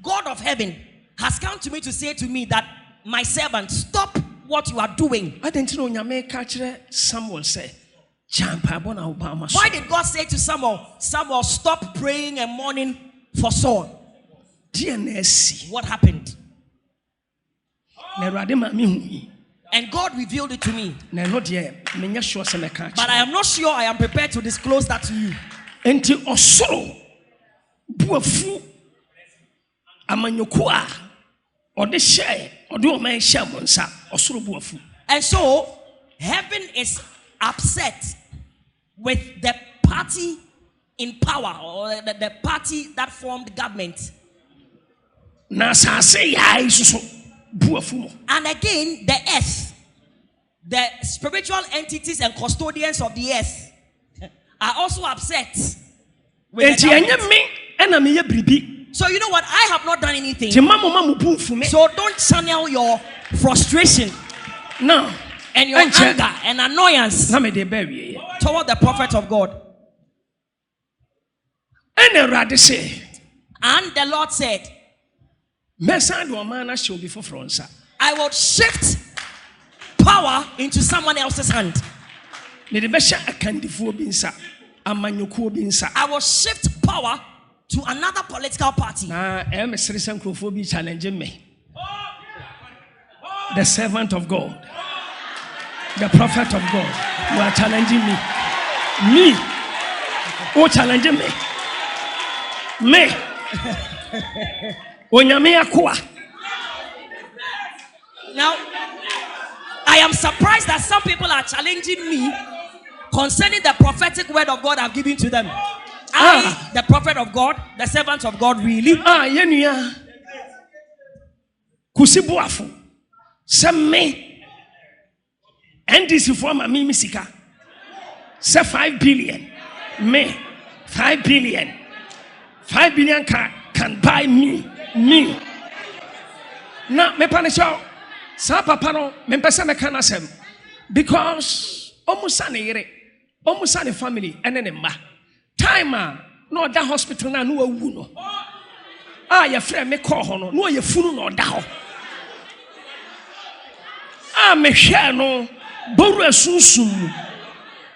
God of heaven has come to me to say to me that, my servant, stop what you are doing.
I didn't know Samuel say,
why did God say to Samuel, stop praying and mourning for Saul? What happened? And God revealed it to me. But I am not sure I am prepared to disclose that to you.
Enti osoro buafu amanyokua ode share ode o man share monsa osoro buafu.
And so heaven is upset with the party in power, or the party that formed government.
Na sase yai suso buafu mo.
And again, the earth, the spiritual entities and custodians of the earth are also upset with the government. So you know what? I have not done anything. So don't channel your frustration and your anger and annoyance toward the prophet of God. And the Lord said, I will shift power into someone else's hand. I will shift power to another political party.
The servant of God, the prophet of God, you are challenging me. Me, who challenging me? Me.
Now, I am surprised that some people are challenging me concerning the prophetic word of God I've given to them. I, the prophet of God, the servant of God, really?
Kusibuafu. Some and this is for my misika. Say 5 billion. Me 5 billion. 5 billion can buy me. Now me panisho. Sa papa no me pesa me kana sem because omusa ne family ene ne mma time no da hospital na no awu no ya frɛ me call ho no ye funu no da ho me hwɛ no boru asunsun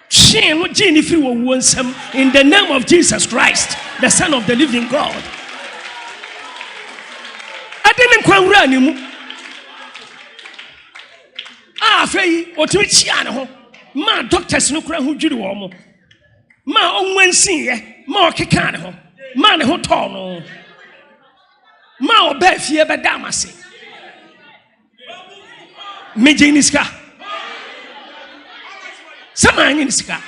shin no gini free wo wonsam in the name of Jesus Christ, the Son of the living God. Adene kwanwura ni mu afei otumi chia ne ho ma doctors no kura ho dwiri wo mo ma onwansin ye ma okeka ne ho ma ne ho to no ma oba fie be da amase meje ni sika sama anyi ni sika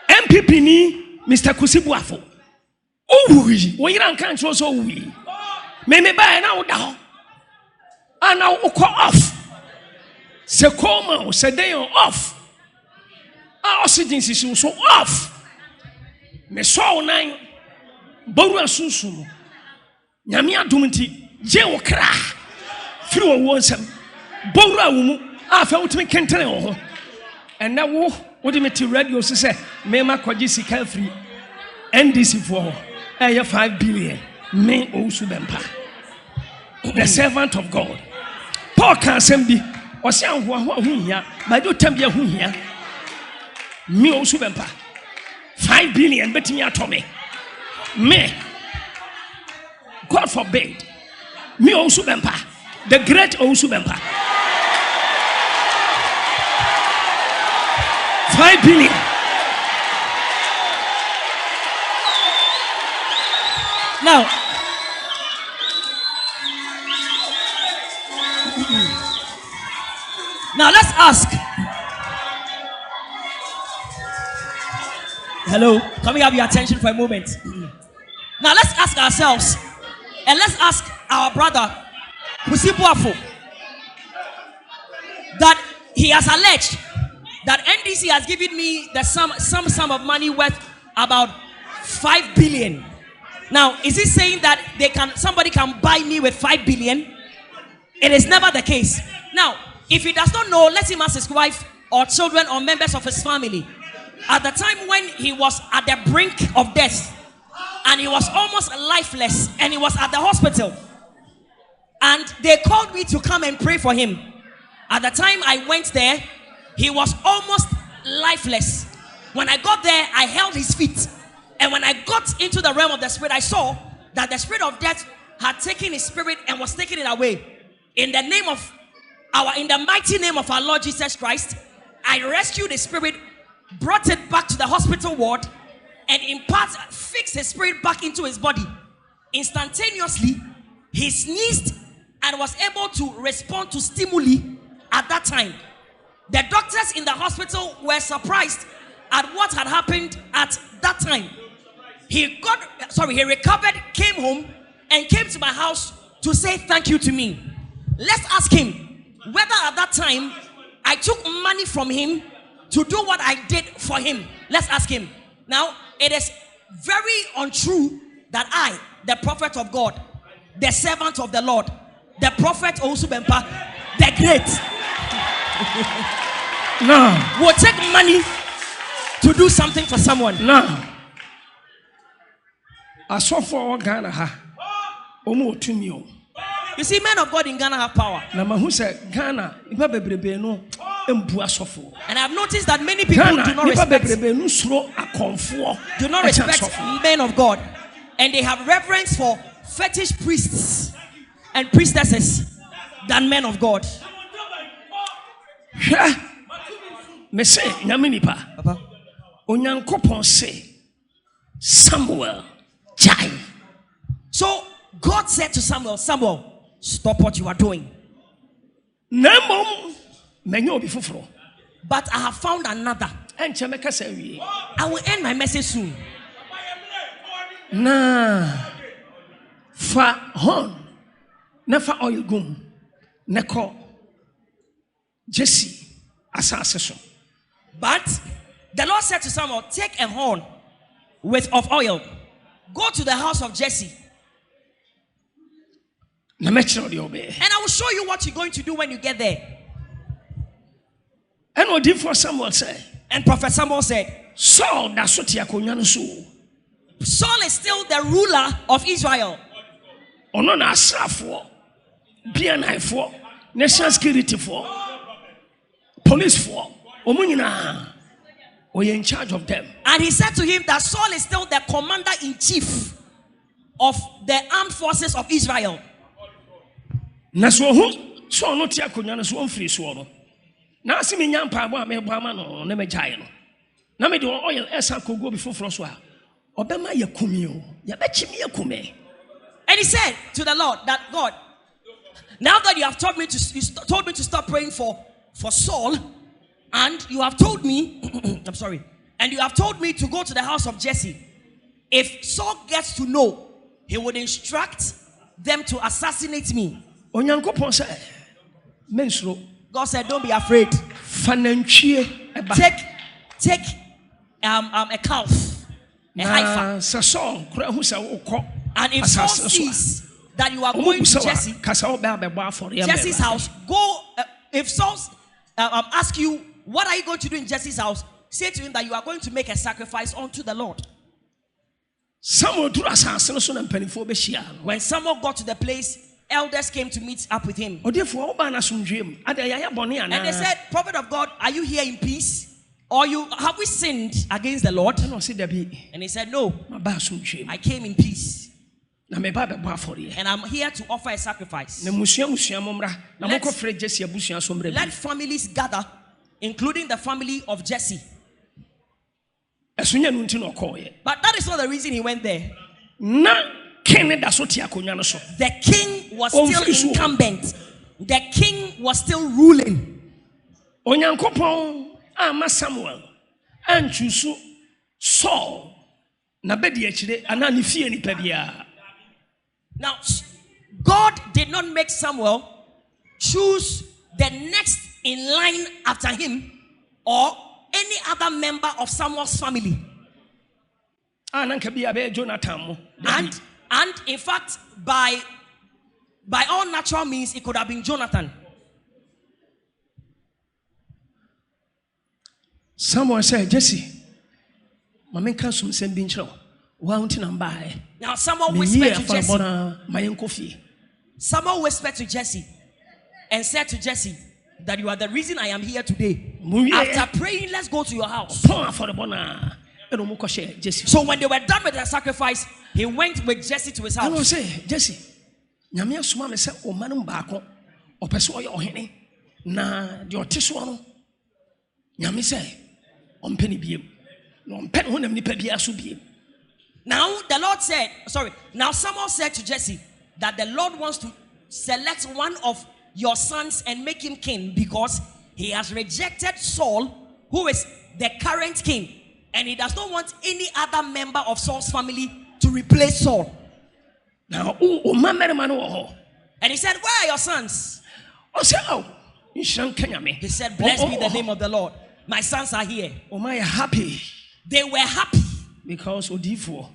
MPP ni Mr. Kusibuafo owi wo yira nkan tro so owi me ba na wo da ho ana wo ko off se coma se day off oxygen system so off me so nan boru asunsun nyame adom nti je wo kra firi wo wonsam boru awumu afa wotime kentene wo ho ena wo de meti radio so say me ma kwaji sika free NDC for 5 billion me Owusu Bempa, the servant of God. Paul can send me or say who here, but do tell me who here. Me Owusu Bempa 5 billion bet me at me. God forbid. Me Owusu Bempa, the great Owusu Bempa. 5 billion.
Now let's ask. Hello, can we have your attention for a moment? Now let's ask ourselves, and let's ask our brother Kusibuafo, that he has alleged that NDC has given me the sum of money worth about 5 billion. Now, is he saying that somebody can buy me with 5 billion? It is never the case. Now, if he does not know, let him ask his wife or children or members of his family. At the time when he was at the brink of death and he was almost lifeless and he was at the hospital and they called me to come and pray for him. At the time I went there, he was almost lifeless. When I got there, I held his feet. And when I got into the realm of the spirit, I saw that the spirit of death had taken his spirit and was taking it away. In the mighty name of our Lord Jesus Christ, I rescued the spirit, brought it back to the hospital ward, and in part fixed his spirit back into his body. Instantaneously, he sneezed and was able to respond to stimuli at that time. The doctors in the hospital were surprised at what had happened at that time. He recovered, came home, and came to my house to say thank you to me. Let's ask him whether at that time I took money from him to do what I did for him. Let's ask him. Now, it is very untrue that I, the prophet of God, the servant of the Lord, the prophet Owusu Bempa, the great, will take money to do something for someone.
I saw for Ghana ha. Omo tumio.
You see, men of God in Ghana have power.
Na mahu se Ghana iba bebrebe no embu asofo.
And I've noticed that many people do not respect men of God. And they have reverence for fetish priests and priestesses than men of God.
Me say nyaminipa.
Papa.
Onyankopon say Samuel jai.
So God said to Samuel, stop what you are doing.
But
I have found another. I will end my message soon.
Fa horn, never oil gum, neko Jesse assassin.
But the Lord said to Samuel, take a horn of oil, go to the house of Jesse. And I will show you what you're going to do when you get there.
And what did for Samuel say?
And Prophet Samuel said,
Saul is still
the ruler of Israel.
National security for police for we are in charge of them.
And he said to him that Saul is still the commander-in-chief of the armed forces of Israel.
Na so so no tia konya no so onfiri so no na asimi nya mpa bo amebo ama no na megyae no na me de oil esa kogo bi foforo so a obema yakumi o ya bechimi yakume.
And he said to the Lord that God, now that you have told me to stop praying for Saul, and you have told me I'm sorry, and you have told me to go to the house of Jesse, if Saul gets to know, he would instruct them to assassinate me.
God
said, don't be afraid. Take a calf, a heifer. And if Saul sees that you are going to Jesse's house, go. If Saul asks you, what are you going to do in Jesse's house? Say to him that you are going to make a sacrifice unto the Lord. When Samuel got to the place, elders came to meet up with him. And they said, prophet of God, are you here in peace? Or have we sinned against the Lord? And he said, no, I came in peace. And I'm here to offer a sacrifice. Let families gather, including the family of Jesse. But that is not the reason he went there. The king was still incumbent. The king was still ruling.
Samuel and Saul. Now,
God did not make Samuel choose the next in line after him or any other member of Samuel's family. And in fact, by all natural means, it could have been Jonathan.
Someone said, Jesse, now
someone whispered to Jesse. Someone whispered to Jesse and said to Jesse that you are the reason I am here today. After praying, let's go to your house. So when they were done with their sacrifice, he went with Jesse to his house.
I say, Jesse, Nyame asoma me se o manum baako opese oye ohene na de oteso no Nyame se ompeni biem no ompeni honam nipa bia so biem.
Now the Lord said, now someone said to Jesse that the Lord wants to select one of your sons and make him king because he has rejected Saul, who is the current king, and he does not want any other member of Saul's family to replace Saul.
Now, and
he said, where are your sons?
He said,
blessed be the name of the Lord. My sons are here.
Happy.
They were happy
because
the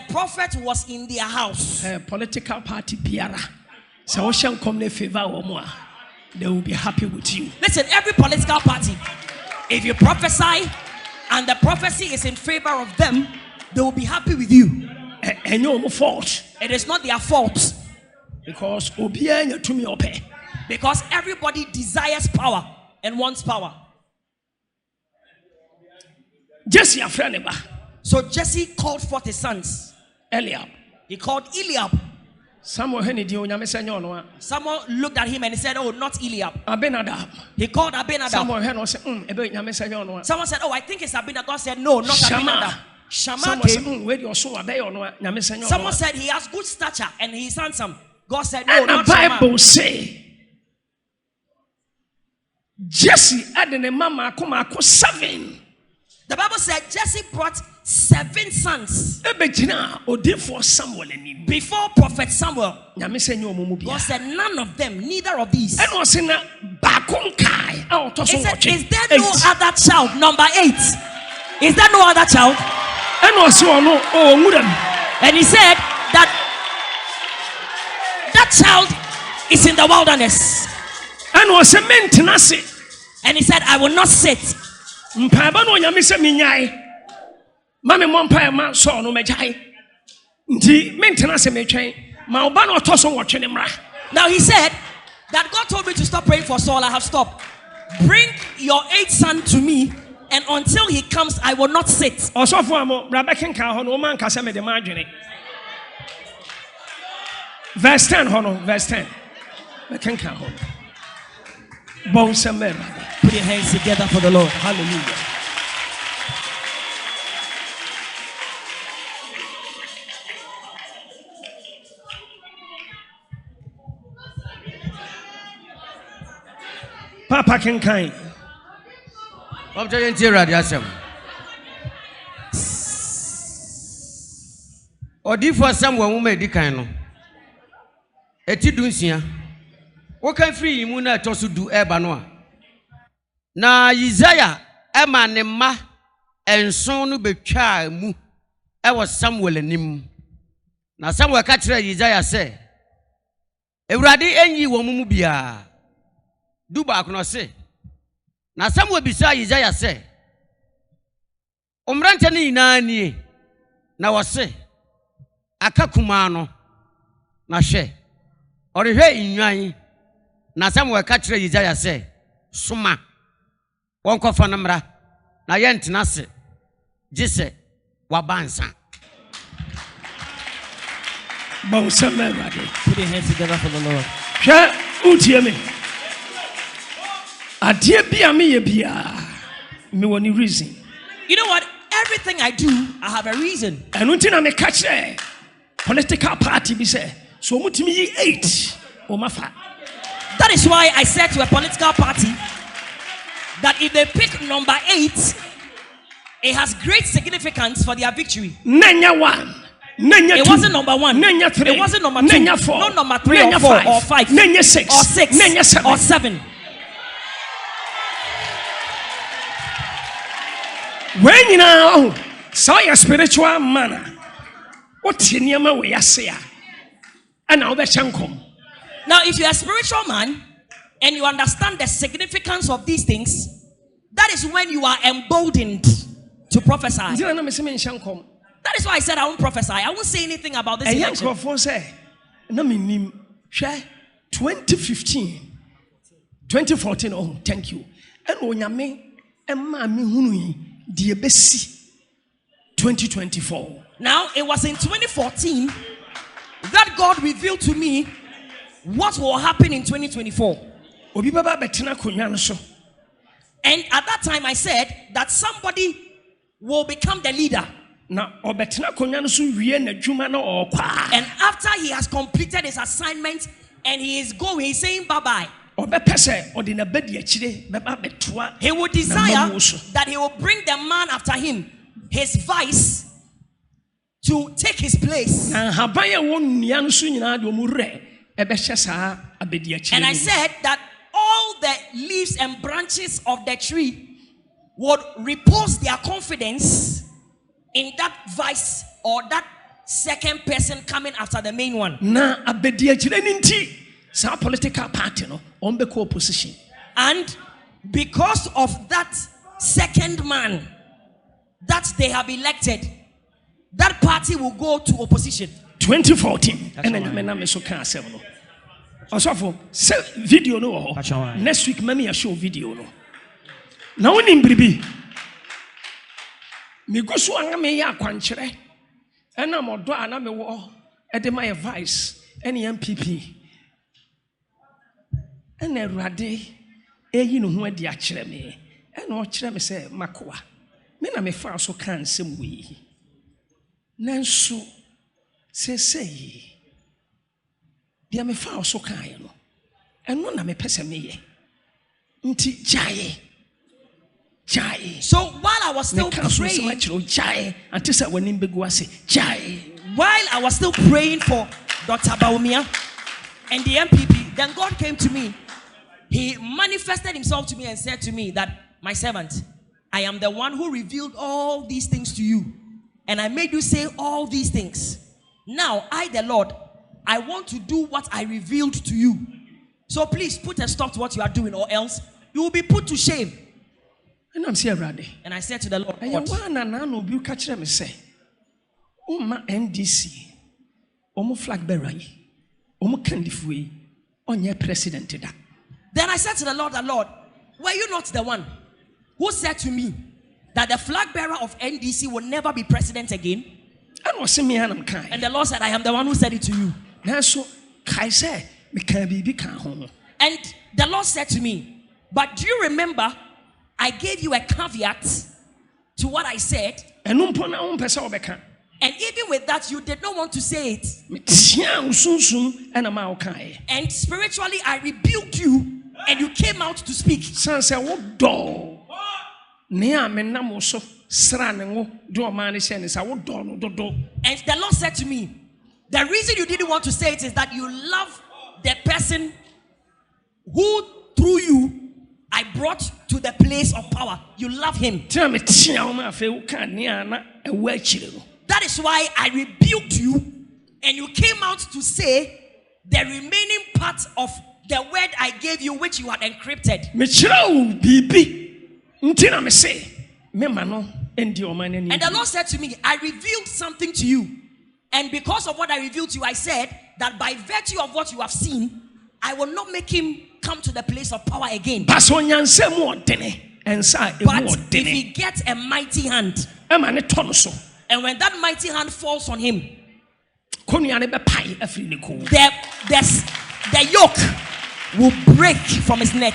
prophet was in their house.
Political party Piara. So ocean come favor they will be happy with you.
Listen, every political party, if you prophesy and the prophecy is in favor of them, they will be happy with you.
And no fault.
It is not their fault.
Because
everybody desires power and wants power.
Jesse, a friend.
So Jesse called forth his sons.
Eliab.
He called Eliab.
Someone
looked at him and he said, oh, not Eliab.
Abinadab.
He called Abinadab. Someone said, oh, I think it's Abinadab. God said, no, not Abinadab. Shammah came. Someone said he has good stature and he's handsome. God said, no, not
Shammah. And the Bible say Jesse added a mama 7.
The Bible said Jesse brought 7 sons before Prophet Samuel. God said none of them, neither of these. He said, is there no other child? Number 8. Is there no other child? And he said that child is in the wilderness. And he said, I will not sit. Now he said that God told me to stop praying for Saul. I have stopped. Bring your 8th son to me, and until he comes, I will not sit.
Verse 10, verse 10.
Put your hands together for the Lord.
Hallelujah. Papa can kind.
Odi for someone who made the kind. Eti dunsia. What can free imuna tosu do ebanoa? Na Isaiah ema ne ma enson no betwa mu e was Samuel anim. Na Samuel ka kire Isaiah say Ewurade enyi wo mu bia. Du ba kono se. Na Samuel bisa Isaiah say Omrante ne ina nie na wo se akakuma no na hwe orehwe inwan na Samuel ka kire Isaiah say suma wonko fa namra na ye ntena se gise wabansa.
Put your hands together for the Lord.
Reason.
You know what? Everything I do, I have a reason.
And until I catch a political party, be say so much me 8 or mafa.
That is why I said to a political party that if they pick number 8, it has great significance for their victory.
Nanya 1.
It wasn't number 1.
Nanya 3.
It wasn't number 2.
Nanya 4.
Not number 3 or 4 or 5.
Nanya 6.
Or 6.
Nanya 7.
Or 7.
When you know, So your spiritual manner. What's in your way? I say, and now the shankom.
Now, if you're a spiritual man and you understand the significance of these things, that is when you are emboldened to prophesy. That is why I said I won't prophesy. I won't say anything about this election.
2015, 2014. Oh, thank you. And onyame emma mi hunu die besi 2024.
Now, it was in 2014 that God revealed to me what will happen in 2024.
Obi baba betena konwa no so.
And at that time I said that somebody will become the leader.
Na obetena konwa no so wie na dwuma na okwa.
And after he has completed his assignment and he is going, he's saying bye-bye. He will desire that he will bring the man after him, his vice, to take his place. And I said that all the leaves and branches of the tree would repose their confidence in that vice or that second person coming after the main one.
Sa political party no on be co-opposition.
And because of that second man that they have elected, that party will go to opposition.
2014 and then I so can say no. Also for video no. Next week maybe show video no. Now in bribi me go so anga me ya kwankyere na modo ana me wo e de my vice any MPP. And a rade, you know who the actually me, and no chere me say Makoa. Me na me fa so kan sem we. Nanso say dia me fa so kan no. Eno na me pese me ye. Nti jaye. So
while I was still praying, while I was still praying for Dr. Bawumia and the MPP, then God came to me. He manifested himself to me and said to me that, my servant, I am the one who revealed all these things to you. And I made you say all these things. Now, I, the Lord, I want to do what I revealed to you. So please put a stop to what you are doing, or else you will be put to shame.
And I'm saying, Raddy.
And I said to the Lord,
what? NDC, Omo flag bearer, Omo candifui, on your president.
Then I said to the Lord, were you not the one who said to me that the flag bearer of NDC will never be president again? And the Lord said, I am the one who said it to you. And the Lord said to me, but do you remember I gave you a caveat to what I said? And even with that, you did not want to say it. And spiritually, I rebuked you. And you came out to speak.
And the
Lord said to me, the reason you didn't want to say it is that you love the person who through you I brought to the place of power. You love him. That is why I rebuked you, and you came out to say the remaining part of the word I gave you, which you had encrypted. And the Lord said to me, I revealed something to you. And because of what I revealed to you, I said that by virtue of what you have seen, I will not make him come to the place of power again. But if he gets a mighty hand, and when that mighty hand falls on him, the yoke will break from his neck.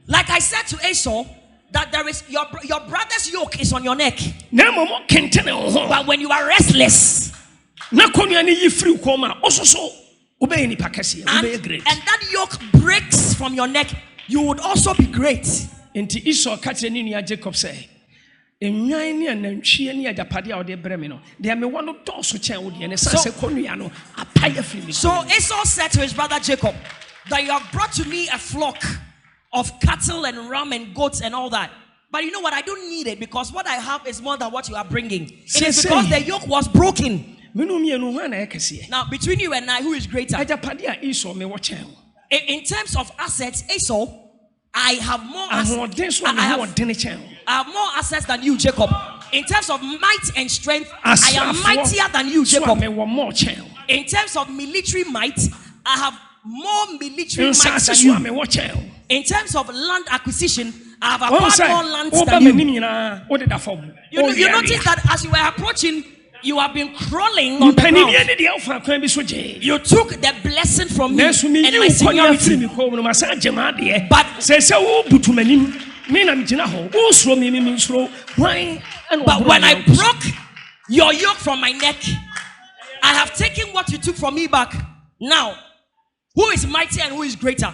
Like I said to Esau, that there is your brother's yoke is on your neck. But when you are restless, and that yoke breaks from your neck, you would also be great. Jacob said, so Esau said to his brother Jacob that you have brought to me a flock of cattle and ram and goats and all that. But you know what? I don't need it because what I have is more than what you are bringing. It is because the yoke was broken. Now, between you and I, who is greater? In terms of assets, Esau, I have more assets. I have more assets than you, Jacob. In terms of might and strength, I am mightier than you, Jacob. In terms of military might, I have more military might than you. In terms of land acquisition, I have acquired more land than you. You notice that as you were approaching, you have been crawling on the ground. You took the blessing from me and my seniority. But when I broke your yoke from my neck, I have taken what you took from me back. Now, who is mighty and who is greater?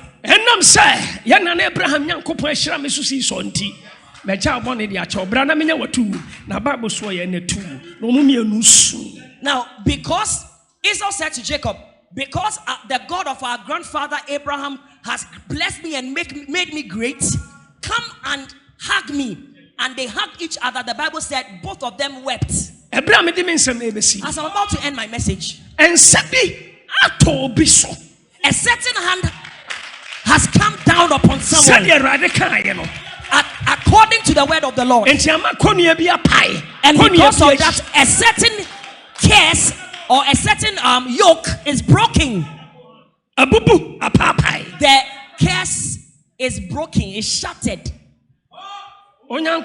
Now, because Esau said to Jacob, because the God of our grandfather Abraham has blessed me and made me great, come and hug me. And they hugged each other. The Bible said both of them wept. As I'm about to end my message, a certain hand has come down upon someone according to the word of the Lord. And because of that, a certain curse or a certain yoke is broken. The curse is broken, is shattered. Now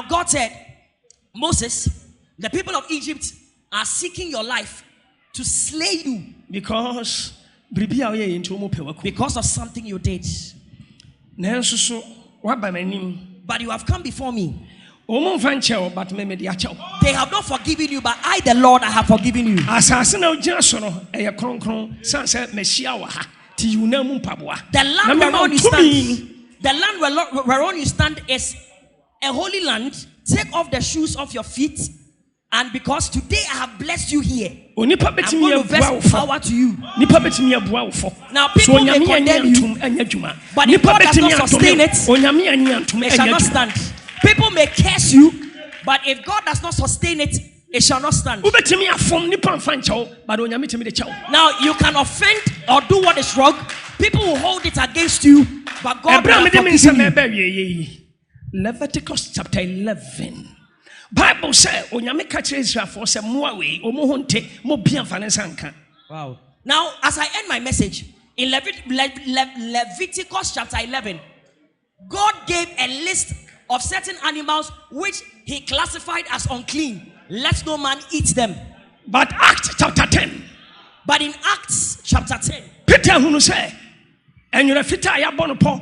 God said, Moses, the people of Egypt are seeking your life to slay you because of something you did. But you have come before me. They have not forgiven you, but I, the Lord, I have forgiven you. The land whereon you stand is a holy land. Take off the shoes off your feet. And because today I have blessed you here, I'm going to vest power to you. Now people may condemn you, but if God does not sustain it, it shall not stand. People may curse you, but if God does not sustain it, it shall not stand. Now you can offend or do what is wrong. People will hold it against you, but God will forgive you.
Leviticus chapter 11. Bible says, "Onyame ka kire Israelfo se moawe omo honte mo biamfa ne sanka."
Wow. Now, as I end my message in Leviticus chapter 11, God gave a list of certain animals which He classified as unclean. Let no man eat them.
But Acts chapter 10.
But in Acts chapter 10,
Peter hunu say, "Enyura fita ya bono po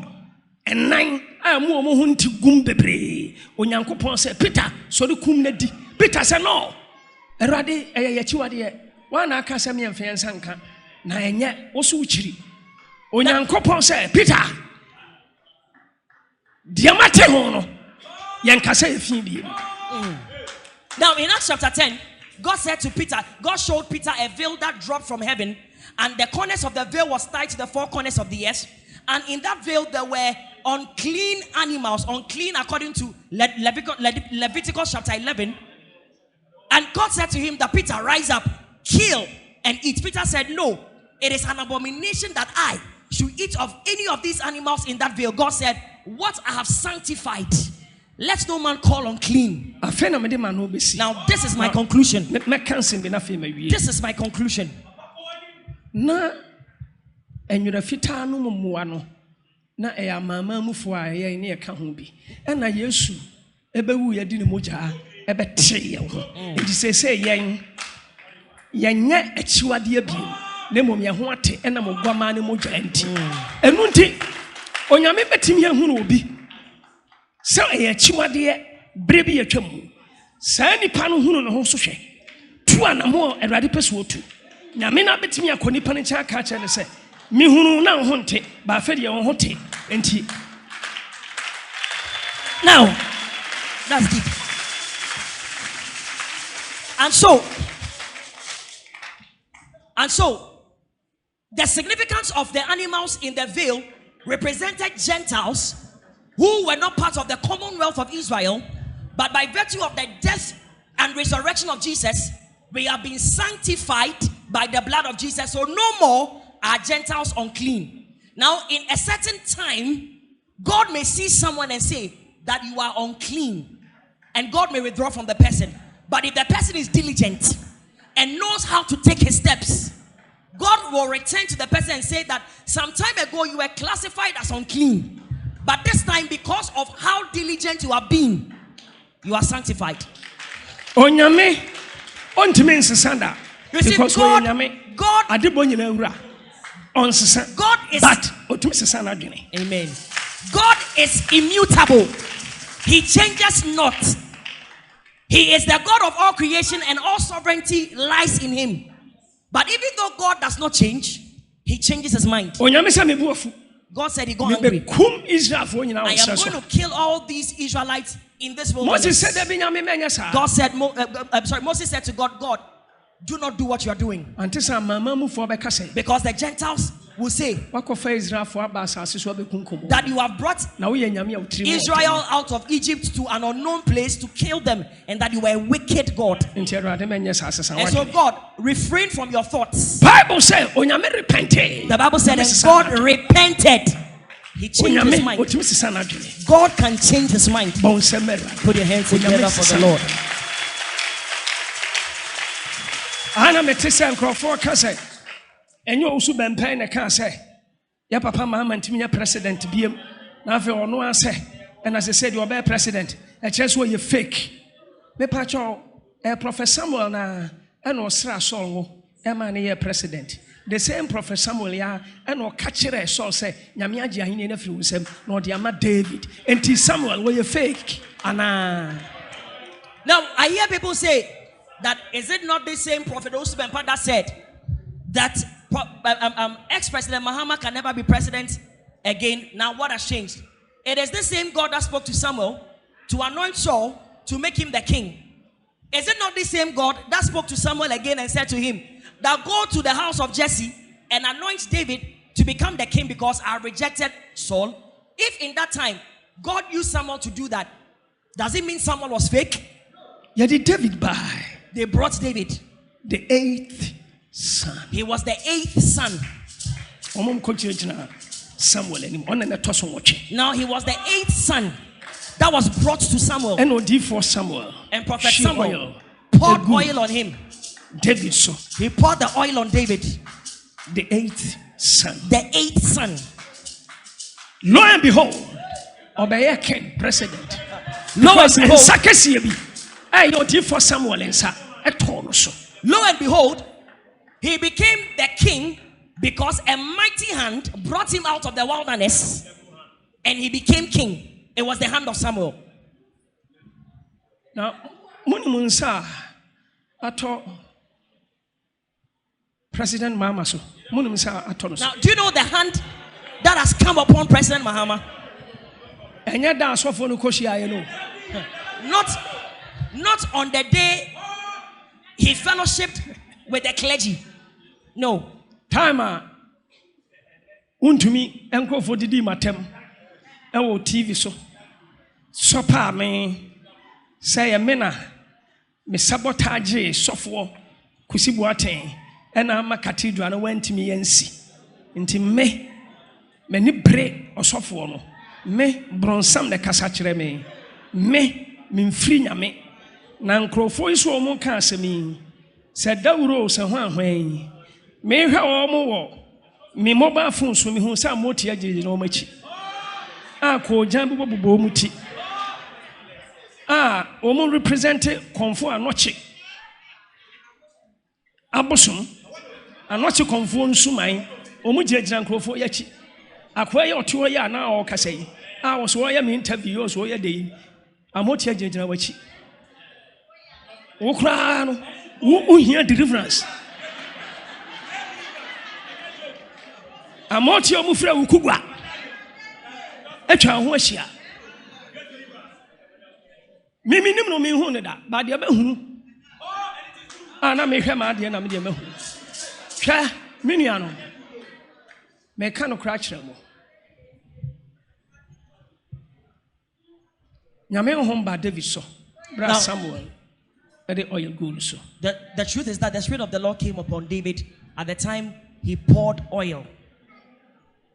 enan amu omo honte gum bebre." Onyankopon say, "Peter, so the kum na di." Peter said, "No. Erade eyechiwade wana aka se me mfe nsanka na enye wo so uchiri." Onyankopon say, "Peter, diamate ho no yankasa efi bi."
Now in Acts chapter 10, God said to Peter, God showed Peter a veil that dropped from heaven, and the corners of the veil was tied to the four corners of the earth. And in that veil there were unclean animals, unclean according to Leviticus chapter 11. And God said to him that Peter, rise up, kill and eat. Peter said, no, it is an abomination that I should eat of any of these animals in that veil. God said, what I have sanctified, let no man call unclean. Now this is my conclusion. This is my conclusion.
Na enyura fita no mmoa no na eya mama mufo a ye ne ka ho bi na Yesu ebewu ye di ne moja ebete ye ho enti se yen yenye achiwade abiem na mom ye ho ate na mogwama ne moja enti enu nti onyame betimi ehunu obi se eya achiwade bre bi yatwam sa nipa no hunu ne ho so hwe tu anamo Awurade pese otu nyame na betimi akoni pa ne cha ka che ne se mi hunu na honte ba fe de won hote enti.
Now that's deep. And so, the significance of the animals in the veil represented Gentiles who were not part of the commonwealth of Israel, but by virtue of the death and resurrection of Jesus, we have been sanctified by the blood of Jesus. So no more are Gentiles unclean. Now, in a certain time, God may see someone and say that you are unclean, and God may withdraw from the person. But if the person is diligent and knows how to take his steps, God will return to the person and say that some time ago you were classified as unclean, but this time, because of how diligent you have been, you are sanctified.
Onyame ontime nsesanda.
You see,
Because
God
adebonyina onsesa.
God is,
but otumi sesanda adwene.
Amen. God is immutable. He changes not. He is the God of all creation, and all sovereignty lies in him. But even though God does not change, he changes his mind. God said he got angry. I am going to kill all these Israelites in this wilderness. God said, Moses said to God, God, do not do what you are doing. Because the Gentiles will say that you have brought Israel out of Egypt to an unknown place to kill them, and that you were a wicked God. And so God, refrain from your thoughts. The Bible said, and God repented. He changed his mind. God can change his mind. Put your hands together for the Lord.
Ana metese nkrofo ka say enyo Owusu Bempa na ka say ya papa Mahama ntimi ya president biem na afi ono ase and as I said you be president e kire so ye fake me pa cho Prophet Samuel na and osra Saul wo e ma na ye president the same Prophet Samuel ya and o ka kire Saul say nyame age ahene na firi wusem na ode ama David enti Samuel wo ye fake ana.
Now I hear people say that is it not the same Prophet Owusu Bempa that said that ex-president Mahama can never be president again? Now what has changed? It is the same God that spoke to Samuel to anoint Saul to make him the king. Is it not the same God that spoke to Samuel again and said to him that go to the house of Jesse and anoint David to become the king because I rejected Saul? If in that time God used Samuel to do that, does it mean Samuel was fake?
Yeah, did David buy?
They brought David,
the 8th son.
He was the 8th son. Now he was the 8th son that was brought to Samuel. And Prophet Samuel poured oil on him.
David so
he poured the oil on David,
the 8th son.
The 8th son.
Lo and behold, Obey king president.
Lo and behold,
for Samuel
lo and behold, he became the king because a mighty hand brought him out of the wilderness and he became king. It was the hand of Samuel.
Now, Munimunsa ato President Mahama so.
Now, do you know the hand that has come upon President Mahama? Not on the day he fellowshipped with the clergy. No.
Time untumi enkofo didi matem ewo TV so. Sopa me say me na me sabotage sofo kusibu aten ena ama cathedral na wantimi yansi. Nti me ni bre osofo no. Me bronsam de kasa kire me. Me mfiri nyame. Na nkrofo iso omo ka asemi se dawuro se ho ahwan me hwa omo wo me mobile phone so me hu sa moti agye no machi ko jambu bobo muti omo represent konfo anoche abosom anoche konfo nsuman omo gye nkrofo yachi akwa ye oto ye ana o kasa yi wo so ye me interview so ye dey amoti agye wachi Ukrano, who hear deliverance. Amoti omufre ukugwa. Etwa ho ahia. Mimi nim no me hu ne da, ba de be hu. Na me hwe ma de na me de me hu. Hwɛ me nua no. Meka no kra kyerɛ mo. Nyame honhom ba David so. Bra Samuel. The oil good so.
The truth is that the Spirit of the Lord came upon David at the time he poured oil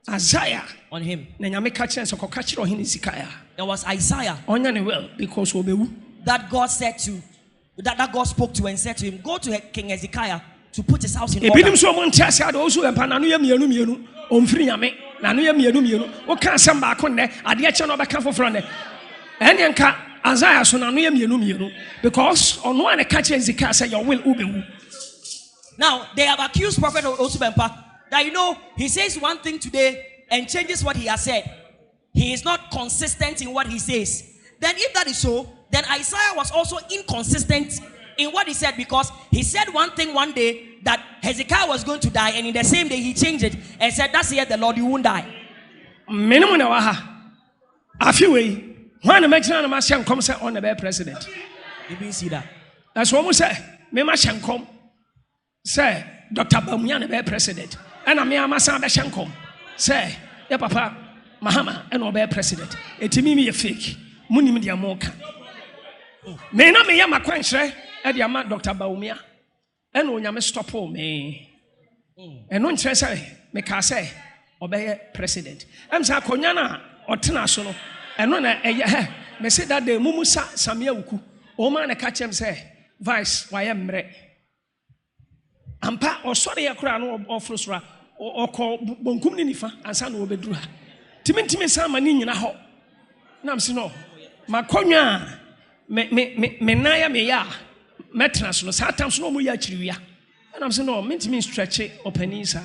Isaiah
on him.
Na nyame ka kyerɛ so kɔka kyerɛ ɔhene Hezekiah.
It was Isaiah
Onya ne well because obewu.
that God said to that God spoke to and said to him, go to King Hezekiah to put his house in order.
Ebinim so mo ntiase ade Owusu Bempa na no yɛ mienu omfiri nyame na no yɛ mienu wo ka asɛm ba ko nnɛ ade kyɛ no bɛka foforo nnɛ ɛne nka Isaiah so na no yɛ mienu because ɔno ane ka kyerɛ Hezekiah say your will ubewu.
Now they have accused Prophet Owusu Bempa that he says one thing today and changes what he has said. He is not consistent in what he says. Then if that is so, then Isaiah was also inconsistent in what he said, because he said one thing one day that Hezekiah was going to die, and in the same day he changed it and said, that's the Lord, you won't die.
Minimum na waha. Afiwe. When the mention of Mashan comes on the president.
You didn't see that.
That's what we say. Me Mashan come. Say Dr. Bawumia the president. And I'm here Masa Bashan come. Say, yeah, Papa Mahama and obey president. It's me a fake. Muni media moka. Me na me yama kwenche e de ama Dr. Bawumia e no nyame stop me e no nkyere say me ka say obey president em say akonya na otena so no e no na eye me say that day mumusa samia wuku o ma na ka chem say vice why mre ampa osore ye kura no ofrosora okọ bonkum ni nifa ansa na obeduru ha timi sa ma ni nyina ho na am se no makonwa me naya me ya metna so satan so no mo ya chiriwia and I'm saying no mentimi stretch opani sa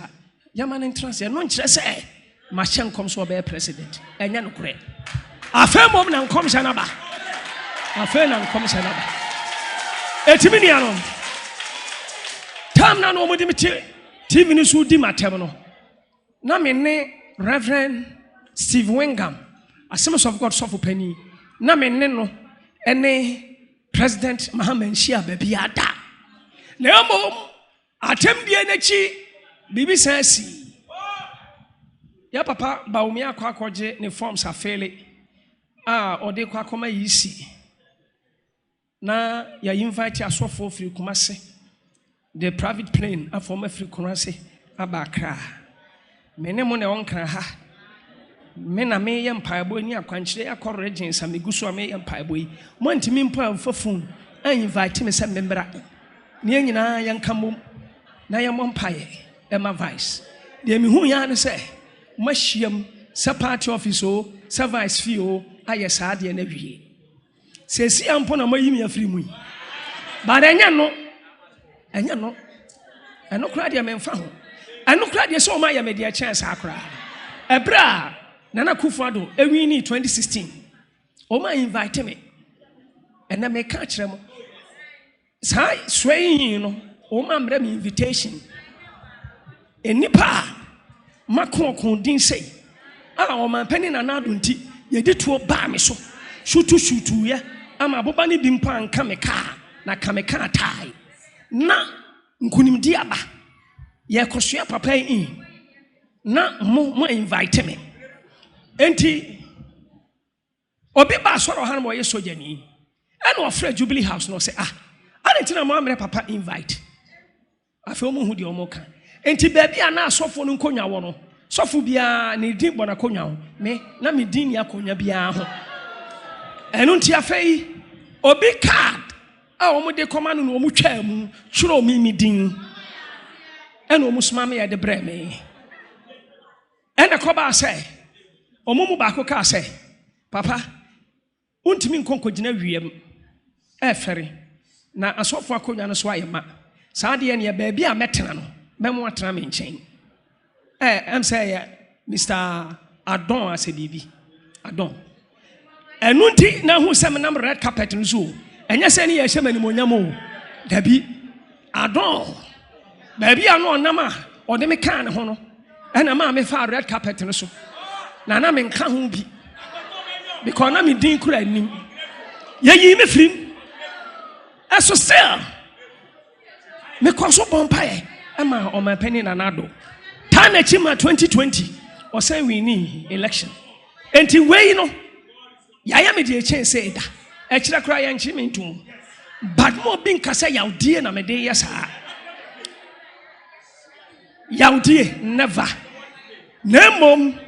yaman entrance no nkyere se ma hye nkom so be president enya no kure afemom na nkom hye na ba afen na nkom hye na ba etimi ni anon tam na no mo di meti TV ni so di matem no na me ne Reverend Steve Wingam Assemblies of God so for penny na me ne no ene President Mahama nhyia baby ada na mom atembie nachi bibi sansi ya papa Bawumia kwakoje ne forms afele ode kwakoma yisi na ya invite asofo free Kumase the private plane afoma free Kumase abakra mene mo ne wonkra ha me na me yɛ mpaebo ni akwankyere akɔ regents ameguso a me yɛ mpaebo yi mo ntimi mpa mfafun an invite me sɛ membra ne nyina yɛ nkamom na yɛ mo mpae ema vice de me hu ya ne sɛ mahyiam sɛ party office o sɛ vice fee o ayɛ saa de na wie sɛ si ampo na mayi me afiri mu yi ba de nya no enya no eno kra de me mfa ho eno kra de sɛ o ma yɛ me de kyɛn saa kra ebra Nana Kufuado, Ewini 2016. Oma invite me. And I may catch them. Sai swaying, Oma mrem invitation. E nipa Makon Kondin say. Oma penny na nadunti, ye did to ba me so. Shutu ya. Ama bobani bimpa and kameka na kameka tai. Na nkunim diaba. Ye kosua papa in. Na mo invite me. Enti obi ba soro han mo ye sojani e na ofre Jubilee House no say adentina mo amre papa invite afi omo hu de omo ka enti baabi ana asofo no nkonya wo no sofo bia ne din bona konya ho me na me din ni akonya bia ho enu nti afei obi card omo de koma no omo twa mu twiro mi din e na omo soma me ye de bre me e na ko ba say omumu baako ka sɛ papa untimi nkonko gina wiem efere na asofo akonya no so ayema saa de ne baabi a metena no memo atena me nkyɛn am say Mr. Adon ase bibi Adon enu nti na hu sɛ menam red carpet no so ɛnyɛ sɛ ne yɛ hyɛ manimonyam o dabi Adon baabi a no onam a ɔde me kan ne ho no ɛna ma me fa red carpet no so na me nka ho bi because na me din kura nim ye yi me frim eso still me kwaso bompae Emma or my penny nanado. Tana Chima 2020 or say we need election. And to way you know, Yayami dear chain said, Extra cry and chiming too. But more being Kasa Yaudi and Amade, yes, Yaudi, never. No mom,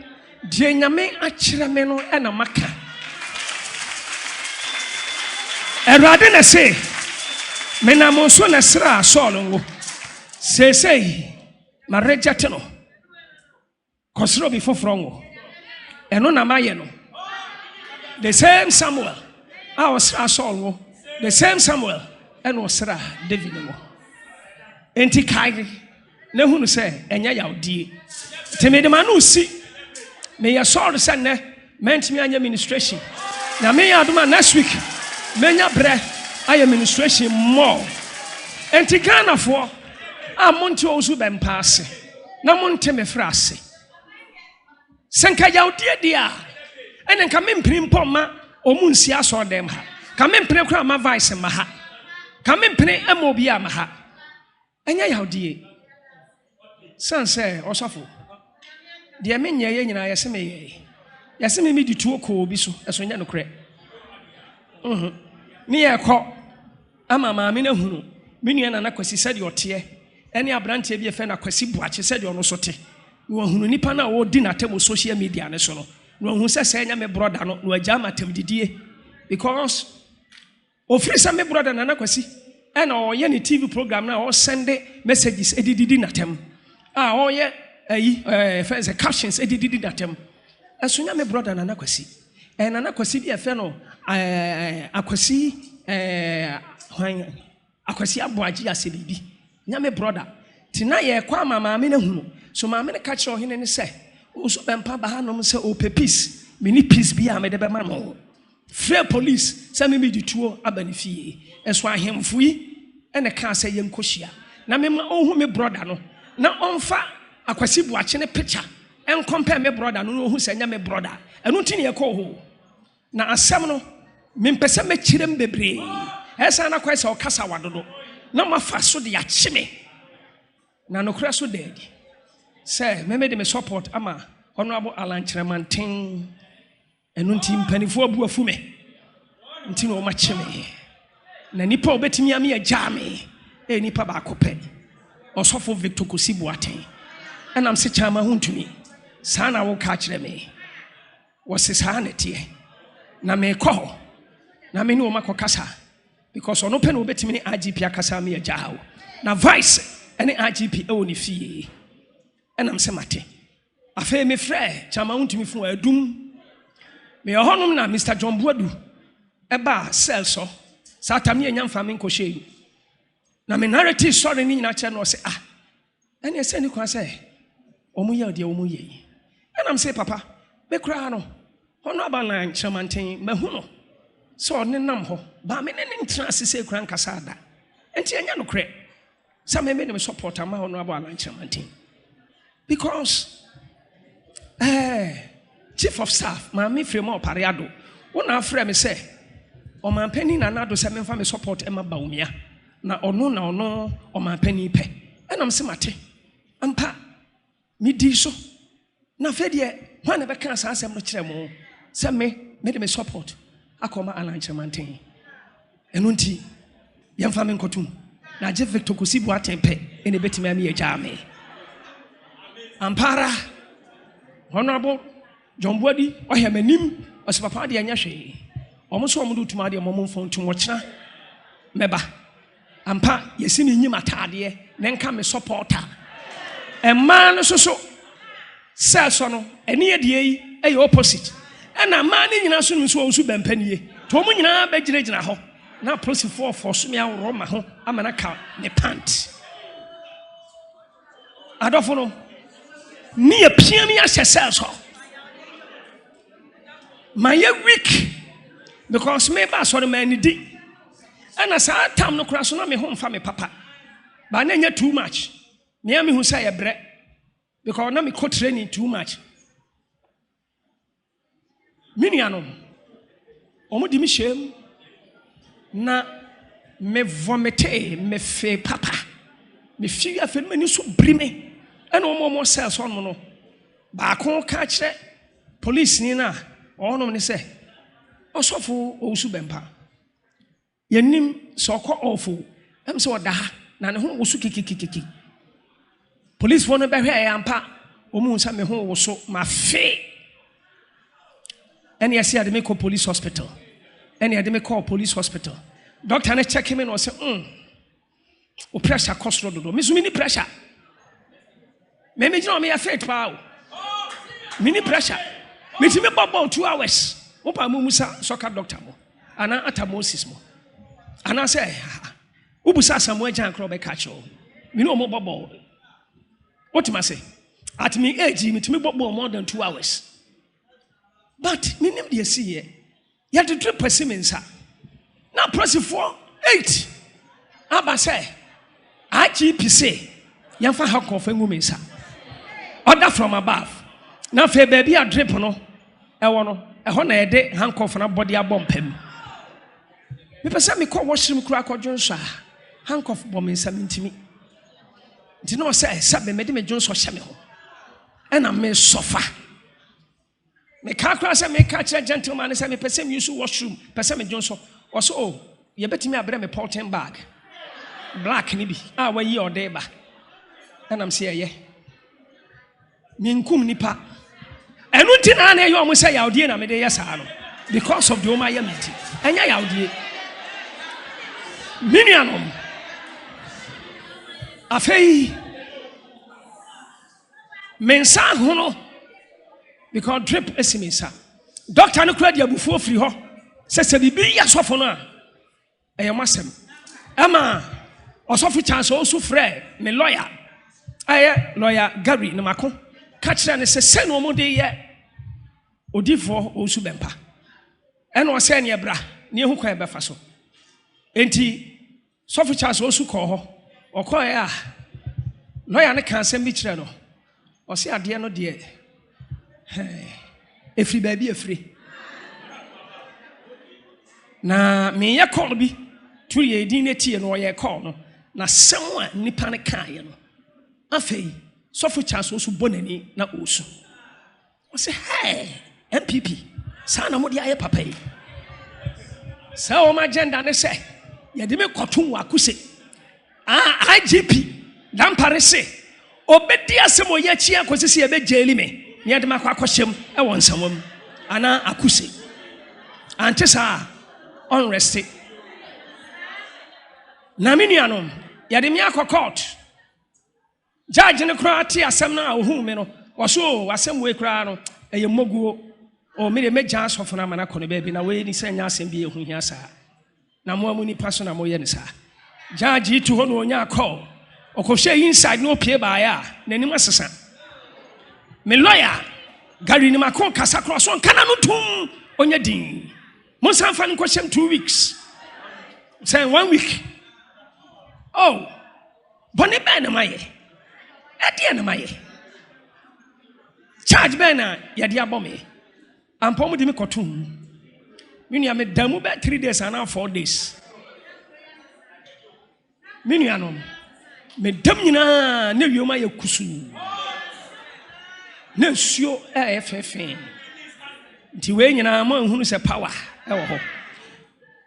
Jane Achirameno and a Maka. And rather than say, Menamonso Nasra Solongo, say, Mareja Teno, Cosro before Frongo, and on Amayeno. The same Samuel, our Solongo, the same Samuel, and was Sarah David. Enti Kairi, no one say, and Yaudi. Temedemanu see, may I saw the Sunday, meant me administration. Now, may I do my next week. Menya bre I administration more. Enti Ghana for a monte Owusu Bempa ase. Na monte me frase. Senka yaudie dia. Ene nka mempene mpoma omunsi aso dem ha. Ka mempene kra ma vice ma ha. Ka mempene emobi ama ha. Enya yaudie. Sanse osofo. De menye ye nyina yese me ye. Yese me di tuo ko obi so. Eso nya no kre. Ni ekọ ama maame na hunu menu na nakwasi sɛ de ɔteɛ ɛne abrante bi efe na kwasi buache sɛ de ɔno so te no hunu nipa na wo di na temo social media ne so no no hunu sɛ nya me brother no agya matam didie because ofiri sɛ me brother na nakwasi ɛna ɔyɛ ne TV program na ɔ send messages edididi na tem ɔyɛ first captions edididi na tem ɛso nya me brother na nakwasi ɛna nakwasi bi efe no akwasi aboaji asebibi nyame brother tina ye kwa mama me na hunu so mama ne ka kire ohene ne se Owusu Bempa ba hanom se ope peace me ni peace bi a me de be ma no free police se me di tuo abani fie eso ahemfo yi ene ka se ye nkohia na me ohu me brother no na onfa akwasi boache ne picture en compare me brother no ohu se nyame brother enu ntini ye ko ho na asem no mimpese me kirem bebre esa na kwese o kasa wadodo na mafa so de achime na nokura so dedi say me de me support ama honorable alanchremanten enu nti mpanifo abu afu me nti no ma chime na nipa obetimi am ya jame nipa ba akopɛ osofo Victor Kosibu aten enam se chama huntumi saa na wo ka kire me wo se saa na tie na me kɔ na me no makokasa because ono pe no betimi ni IGP akasa me agyawo na vice ene IGP e woni fie enam se mate afa me frɛ chama untumi fu adum me honom na Mr. John Buadu eba sell so satam ne nyam fa me nkɔhye na me narrative story ni nyina kyɛ no se ene se ni kwa sɛ omu ye de omu ye enam se papa me kra no hono abalan chamanten mahu no so ne nam ho ba me ne ntra sese kura nkasa ada enti anya no kre sa me me support ama hono abalan chamanten because chief of staff ma me frame o pareado wona afre me se o man pani na nado se me fa me support ema Bawumia na ono o man pani pe enam se mate ampa me di so na fe de hwan na be kan sa asem no kire mo se me de me support akoma alanchremanten eno nti yemfa me nkotum na je Victor Kosibu atempe ene betimi am ye jame ampara honorable John Buadi ohemanim osipapa de anya hwe omo so omo do tuma de omo mfon tum wokyena meba ampa yesi ni nyim atade ne nka me supporter emma no so so no ene ye de yi e opposite ena ma ni nyina so nso Owusu Bempa nie to mu nyina ba gyina ho na police force me awro ma ho amana ka ne pant adofo no ni e pia mi asese so my week because me ba so man di ena sa tam no kura so na me ho mfa me papa ba na nya too much me am hu say bre because na me co training too much minianom omudi mi shem na me vomite me fe papa me fie afi no mani so biri me ɛna ɔmo cells on no baako ka kyerɛ police ni na ɔnom ne sɛ ɔsɔfo Owusu Bempa yenim sɛ ɔkɔ ɔfo ɛm sɛ ɔda ha na ne ho wosu kikikiki police fo no bɛhwɛ ɛyɛ ampa ɔmo nsa me ho woso ma fe ɛne yɛsi ade me kɔ police hospital ɛne ade me kɔ police hospital doctor ne check me no sɛ o pressure kɔsoro dodo me so mini pressure me gyina me ya fit pa o mini pressure me ti me bɔbɔ 2 hours wo pa mu musa soccer doctor mo ana atamosis mo ana sɛ wo busa samu agyan kro be catch o me no mo bɔbɔ what ma say at me age me ti me bɔbɔ more than 2 hours but me nim de see ye ya de drip persimensa na press for 8 aba sɛ IGPC yamfa ha kofa ngumensa order from above na fe baby a drip no ɛwɔ no ɛhɔ na yɛde handcuff na body abɔ mpam me pesa me kɔ washroom kura akɔdwo nso a handcuff bɔ me nsa mentimi nti no sɛ sɛ me de me dwo nso hyɛ me ho ɛna me sofa me ka kura sɛ me ka kyerɛ gentleman sɛ me pesa me use washroom pesa me dwo nso ɔso o yɛbɛtimi abrɛ me polythene bag black ni bi a wayi ɔde ba ɛnam sɛ ɛyɛ minkum nipa ɛnu ti na ɛyɛ ɔmo sɛ yawdie na me de yɛ saa no because of the ɔmo ayɛ miti ɛnyɛ yawdie minianom afei mensa ho no because drip esi mensa doctor no kura di abufuo firi hɔ sɛ bibi yɛ sɔfo no a ɛyɛ masɛm ɛma ɔsɔfo chance also frɛ me lawyer ayɛ lawyer Gary ne mako ka kyerɛ ne sɛ no mo de yɛ odifo Owusu Bempa ɛna ɔsɛ ne bra ne ehu kwan bɛfa so enti sɔfo chance also kɔ hɔ ɔkɔɛ a lawyer ne ka asɛm bi kyerɛ no ɔsɛ adeɛ no deɛ efiri baabi efiri na me yɛ call bi turi yɛ din ne tie no ɔyɛ call no na sɛm a nipa ne kaayɛ no afei sɔfo chance also bɔ n'ani na Owusu ɔsɛ hey MPP saa na mo de ayɛ papa yi saa wɔn agenda ne sɛ yɛde me kɔto wɔ akuse IGP dampare se obedi asɛm ɔyɛ akyi akɔsi sɛ yɛbɛgyeeli me ne yɛde me akɔ akɔhyɛm ɛwɔ nsɛmwam ana akuse ante saa unrested na me nuanom yɛde me akɔ court judge ne koraa te asɛm no a ɔhu me no ɔso asɛm wei koraa no ɛyɛ mmoguo o me de megya asɔfo no ama no akɔ no baabi na wei ni sɛ nyɛ asɛm bi ɛhu hia saa na moa mu nipa so na moyɛ ne saa judge yi to hɔ na ɔnya akɔ ɔkɔhwɛ inside na ɔpie baeɛ a n'anim asesa me lawyer Gary ne mako kasa korɔ so nkana no tom ɔnyɛ din monsan fa no nkɔhyɛm 2 weeks sɛ 1 week oh bɔne bɛn na mayɛ ɛdeɛ na mayɛ charge bɛn na yɛde abɔ me ampɔ mu de me kɔtom me nua me da mu bɛ 3 days anaa 4 days me nuanom me dam nyinaa na wioma yɛ kusu na nsuo ɛyɛ fɛfɛ nti wei nyinaa mo nhunu sɛ power ɛwɔ hɔ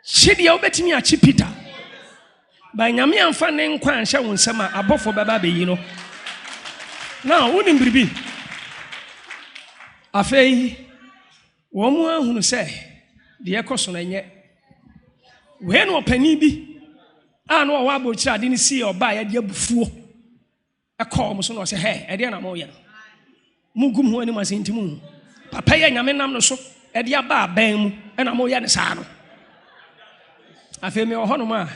hyedeɛ wobɛtumi akyi Peter ba nyame amfa ne nkwa anhyɛ wo nsɛm a abɔfo bɛba bɛyi no na wonim biribi afei wɔn mu ahunu sɛ deɛ ɛkɔ so na nyɛ wei no ɔpani bi a no ɔwɔ abɔkyerɛ ade ne si ɔbaa yɛde abufuo ɛkɔɔ mo so na ɔsɛ hɛ ɛdeɛ na moyɛ no mugum ho anim asɛ nti mu papa yɛ nyame nam no so ɛde aba abɛn mu ɛna moyɛ ne saa no afei me wɔ hɔnom a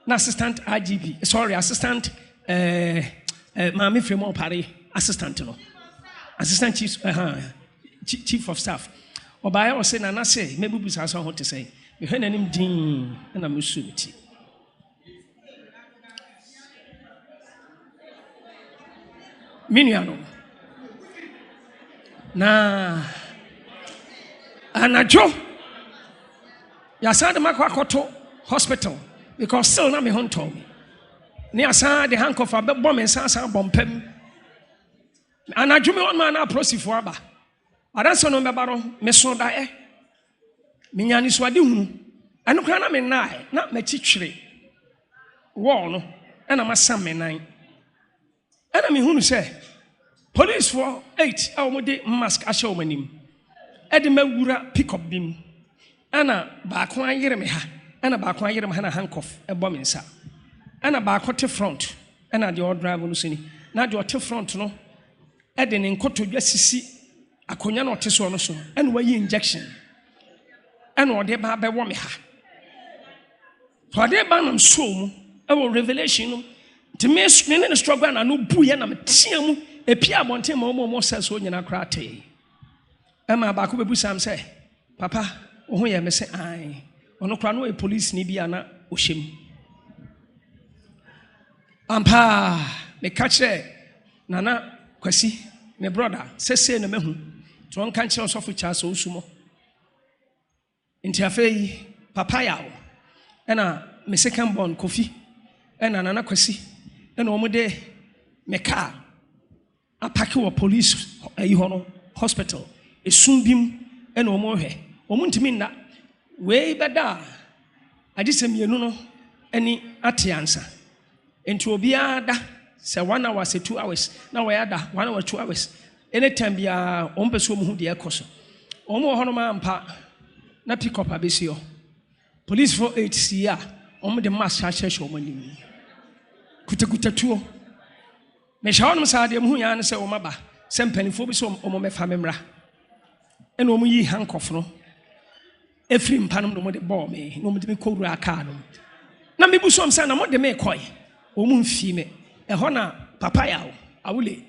na assistant IGP assistant maame frɛ mu ɔpare assistant no assistant chief of staff ɔbaeɛ ɔsɛ nana sɛ mɛbubu saa so ho te sɛ mehwɛ n'anim din ɛna mesuo me ti me nuanom na anadwo yɛasa de makɔ akɔto hospital because still na me ho ntɔ me ne asa de handcuff abɛbɔ me nsa asa bompam anadwumi on man aprosifo aba adanse no bɛba no me so dae me nyane so ade hunu ɛno kra na me nae na machitwere wall no ɛna masam me nan ɛna me hunu sɛ police for 8 a wɔde mask ahyɛ wɔn anim ɛde mawura pickup bim ɛna baako ayere me ha ɛna baako ayere me ha na handcuff ɛbɔ me nsa ɛna baako te front ɛna de drive no sini na de ɔte front no ɛde ne nkotodwa sisi akonya na ɔte so no so ɛna wayi injection ɛna ɔde ba bɛwɔ me ha ɔde ba nam so mu ɛwɔ revelation no nti me screen ne struggle na no bu yɛ na me tia mu epi abɔnten ma ɔmo sɛ so nyina kora te ɛma baako bɛbu sam sɛ papa wo ho yɛ me sɛ ai ɔno kora no police ni bia na ɔhyɛm ampa me ka kyerɛ nana kwasi me brother sɛsɛ na mahu to ɔnka kyerɛ ɔsɔfo Charles Owusu mo nti afei papa yawo ɛna me second born Kofi ɛna nana kwasi ɛna ɔmo de me car apake wɔ police ayi hɔ no hospital esum bim ɛna ɔmo hwɛ ɔmo ntimi nna wei bɛda agye sɛ mienu no ɛni ate ansa enti obiara da sɛ 1 hour sɛ 2 hours na wɔyɛ da 1 hour 2 hours anytime bia ɔmo pɛ sɛ ɔmo hu deɛ ɛkɔ so ɔmo wɔ hɔ no ma mpa na pick up abɛsi hɔ police for 8 si a ɔmo de mask ahyɛhyɛ ɔmo anim kutakuta tuo mehyɛ hɔ nom saa deɛ muhu yaa no sɛ ɔmo aba sɛ mpanimfoɔ bi sɛ ɔmo mɛfa me mmra ɛna ɔmo yi handcuff no ɛfiri mpa nom na ɔmo de bɔɔ me na ɔmo de me kɔwura kaa no na mebu so ɔm sɛ na mo de me kɔe ɔmo mfii me ɛhɔ na papa yawo awule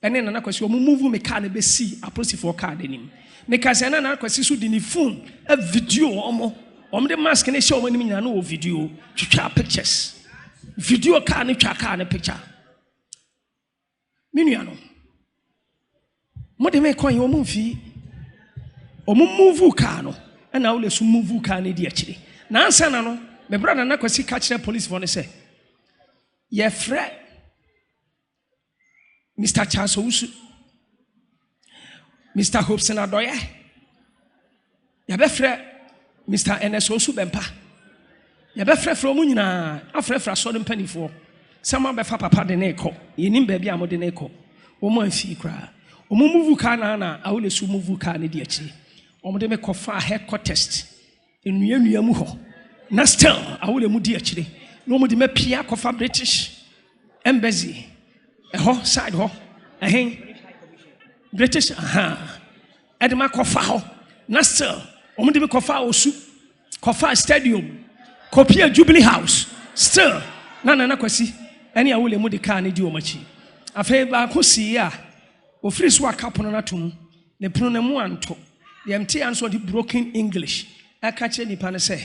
ɛne nana kwasi ɔmo move me car na bɛsi apolisifoɔ car n'anim meka sɛ na nana kwasi so de ne phone a video ɔmo de mask ne hyɛ ɔmo anim nyinaa no wɔ video twitwa pictures video car ne twa car ne picture minua no mo de me kɔe ɔmo mfii ɔmo move car no ɛna awule so move car ne di akyire na ansa na no me brother nana kwasi ka kyerɛ policefoɔ no sɛ yɛfrɛ Mr. Charles Owusu, Mr. Hobson Adoye, yɛbɛfrɛ Mr. Endorse Owusu Bempa, yɛbɛfrɛ from nyinaa afrɛ asɔre mpanimfoɔ sama bɛfa papa de ne kɔ yɛnim baabi a mo de ne kɔ wɔn amfi koraa wɔn move car na awole so move car ne di akyire wɔn de me kɔfa headquarters nnua mu hɔ na still awole mu di akyire na wɔn de me pia kɔfa British embassy ɛhɔ side hɔ ɛhen British ɛde ma kɔfa hɔ na still wɔn de me kɔfa Osu kɔfa stadium kɔpia Jubilee House still na nana kwasi ɛne awole mu de car ne di wɔn akyi afei baako si a ofiri so aka pono na tom ne pono na mu anto deɛ mte anso de broken English aka kyerɛ nipa no sɛ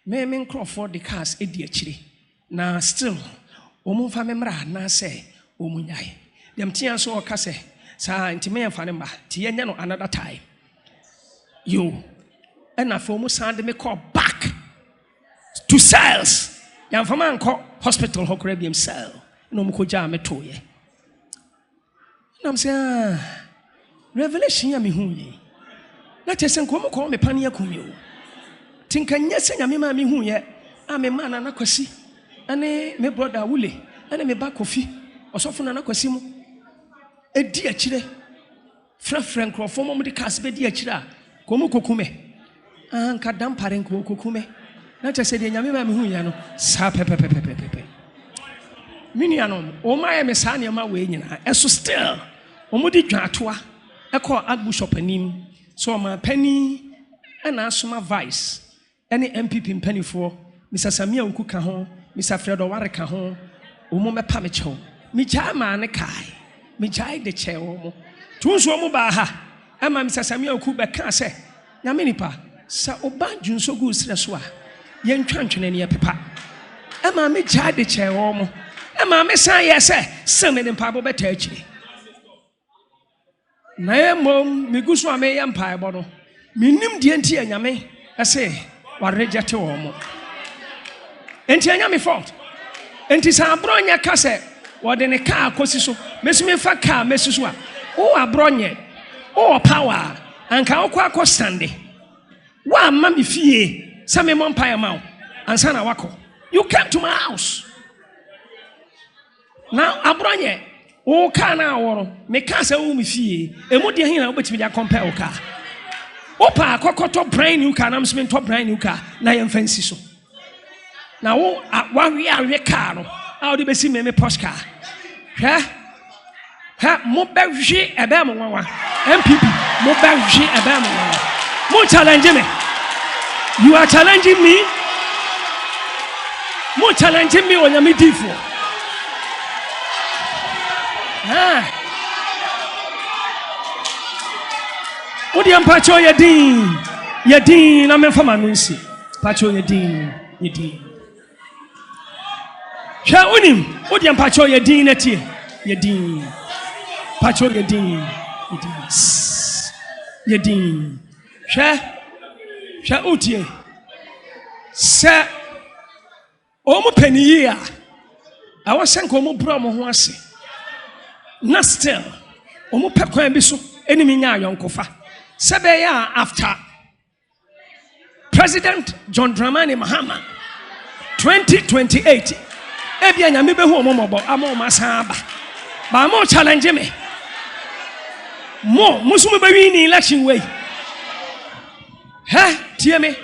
me nkrɔfoɔ de cars edi akyire na still wɔn mfa me mmra na sɛ wɔn nyae deɛ mte anso ɔka sɛ saa nti me yɛmfa ne mba ti yɛnyɛ no another time yo ɛna afei wɔn san de me call back to cells yɛmfa ma nkɔ hospital hɔ koraa biam cell na wɔn kɔ gyaa me to yɛ na m sɛ revelation ya me hu yi na kyɛ sɛ nkɔmɔ kɔ me pane akumi o tinka nyɛ sɛ nyame ma me hu yɛ a me ma na kwasi ane me brother Wule ane me ba Kofi ɔsɔfo na kwasi mu edi akyire frɛfrɛ nkrɔfo mo de cars be di akyire a kɔmɔ kokume anka dampare nkɔ kokume na kyɛ sɛ de nyame ma me hu yɛ no sa pɛpɛpɛpɛpɛ minianom o ma yɛ me saa ne ma we nyina ɛso still o di dwatoa ɛkɔ archbishop anim so o ma pani ɛna asoma vice ɛne MPP mpanifo Mr. Samia Oku ka ho Mr. Fredo Ware ka ho o mo mepa me kyɛw me gyaa ma ne kai me gyaa de kyɛw mo tunso mo ba ha ɛma Mr. Samia Oku be ka sɛ nyame nipa sa oba dwunso gu srɛ so a yɛntwantwene ne yɛpepa ɛma me gyaa de kyɛw mo ɛma me san yɛ sɛ sɛ me ne mpa bo bɛta akyire na emom me gu so a me yɛ mpa ɛbɔ no menim die nti anyame ɛsɛ warejate wo mo enti anyame fault enti sa abronye ka se wode ne car kosi so mesumi fa car mesi so a wo abronye wo power anka wo kwa stande wa ma me fie se me monpa ma wo ansa na wako you came to my house now abronye wo car na wo no me ka se wo me fie emu de hin na wo betimi dia compare wo car opa kokoto brand new car na mseme to brand new car na yem fancy so na wo wa we car no a wo de besi me Porsche car ha mo ba hwe ebe mo nwa MPP mo ba hwe ebe mo nwa mo challenge me you are challenging me mo challenge me onyame difo Odi ampacho yedin na memfa manunsi pacho yedin Sha unim odi ampacho yedin natie yedin pacho yedin sha utie se omo paniyi a awosen ko mo bro mo ho ase na still omo pekwan bi so enimi nya ayonkofa Sebeya after President John Dramani Mahama 2028 ebia nyame behu omomobo amo masaba ba mo challenge me mo musumu be win election way tie me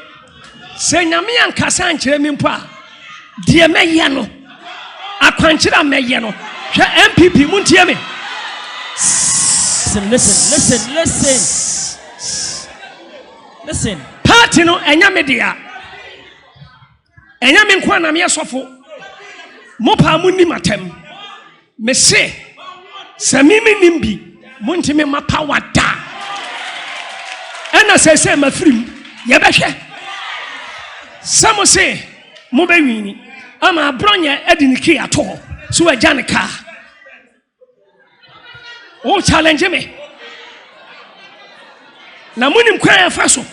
se nyame ankasa ankere me mpo a de meye no akwankira meye no hwe MPP mu tie me Listen. Party no enya media. Enya me nkwa na me yesofo. Mo pa mu ni matem. Me se mimi nimbi mo ntime mapa wada. Ena se mafrim ye behwe. Samo se mo be wini. Ama abronye ediniki ato. So agya ne ka. O challenge me. Na munim kwa ya faso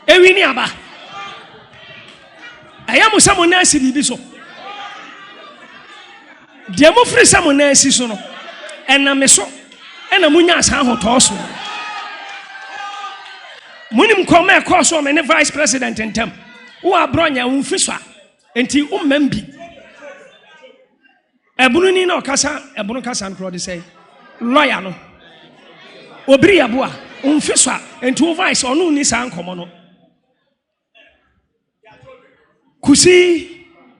ewini aba ayamu samo na asi bibi so de mo firi samo na asi so no ena me so ena munya asan hoto so munim kwa me kwa so me ne vice president entem wo abronya wo fiso enti ummambi ebunu ni na okasa ebunu kasa nkro de say lawyer no obiri yabo a umfiswa enti vice onu ni sa nkomo no kusi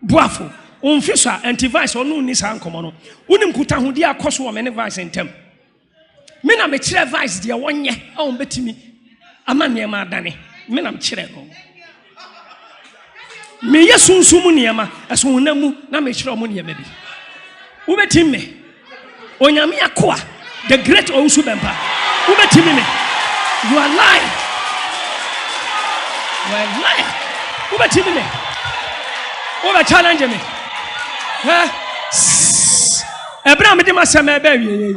buafo umfiswa enti vice onu ni sa nkomo no unim kuta hodi akoso wo me ne vice entem me na me kire vice de wonye a won betimi ama niema adane me na me kire no me yesunsum niema eso honamu na me kire mo niema bi wo betim me onyame akoa the great Owusu Bempa wo betimi me you are lying. You are lying. Who be telling me? Who be challenging me? Abraham did my same baby.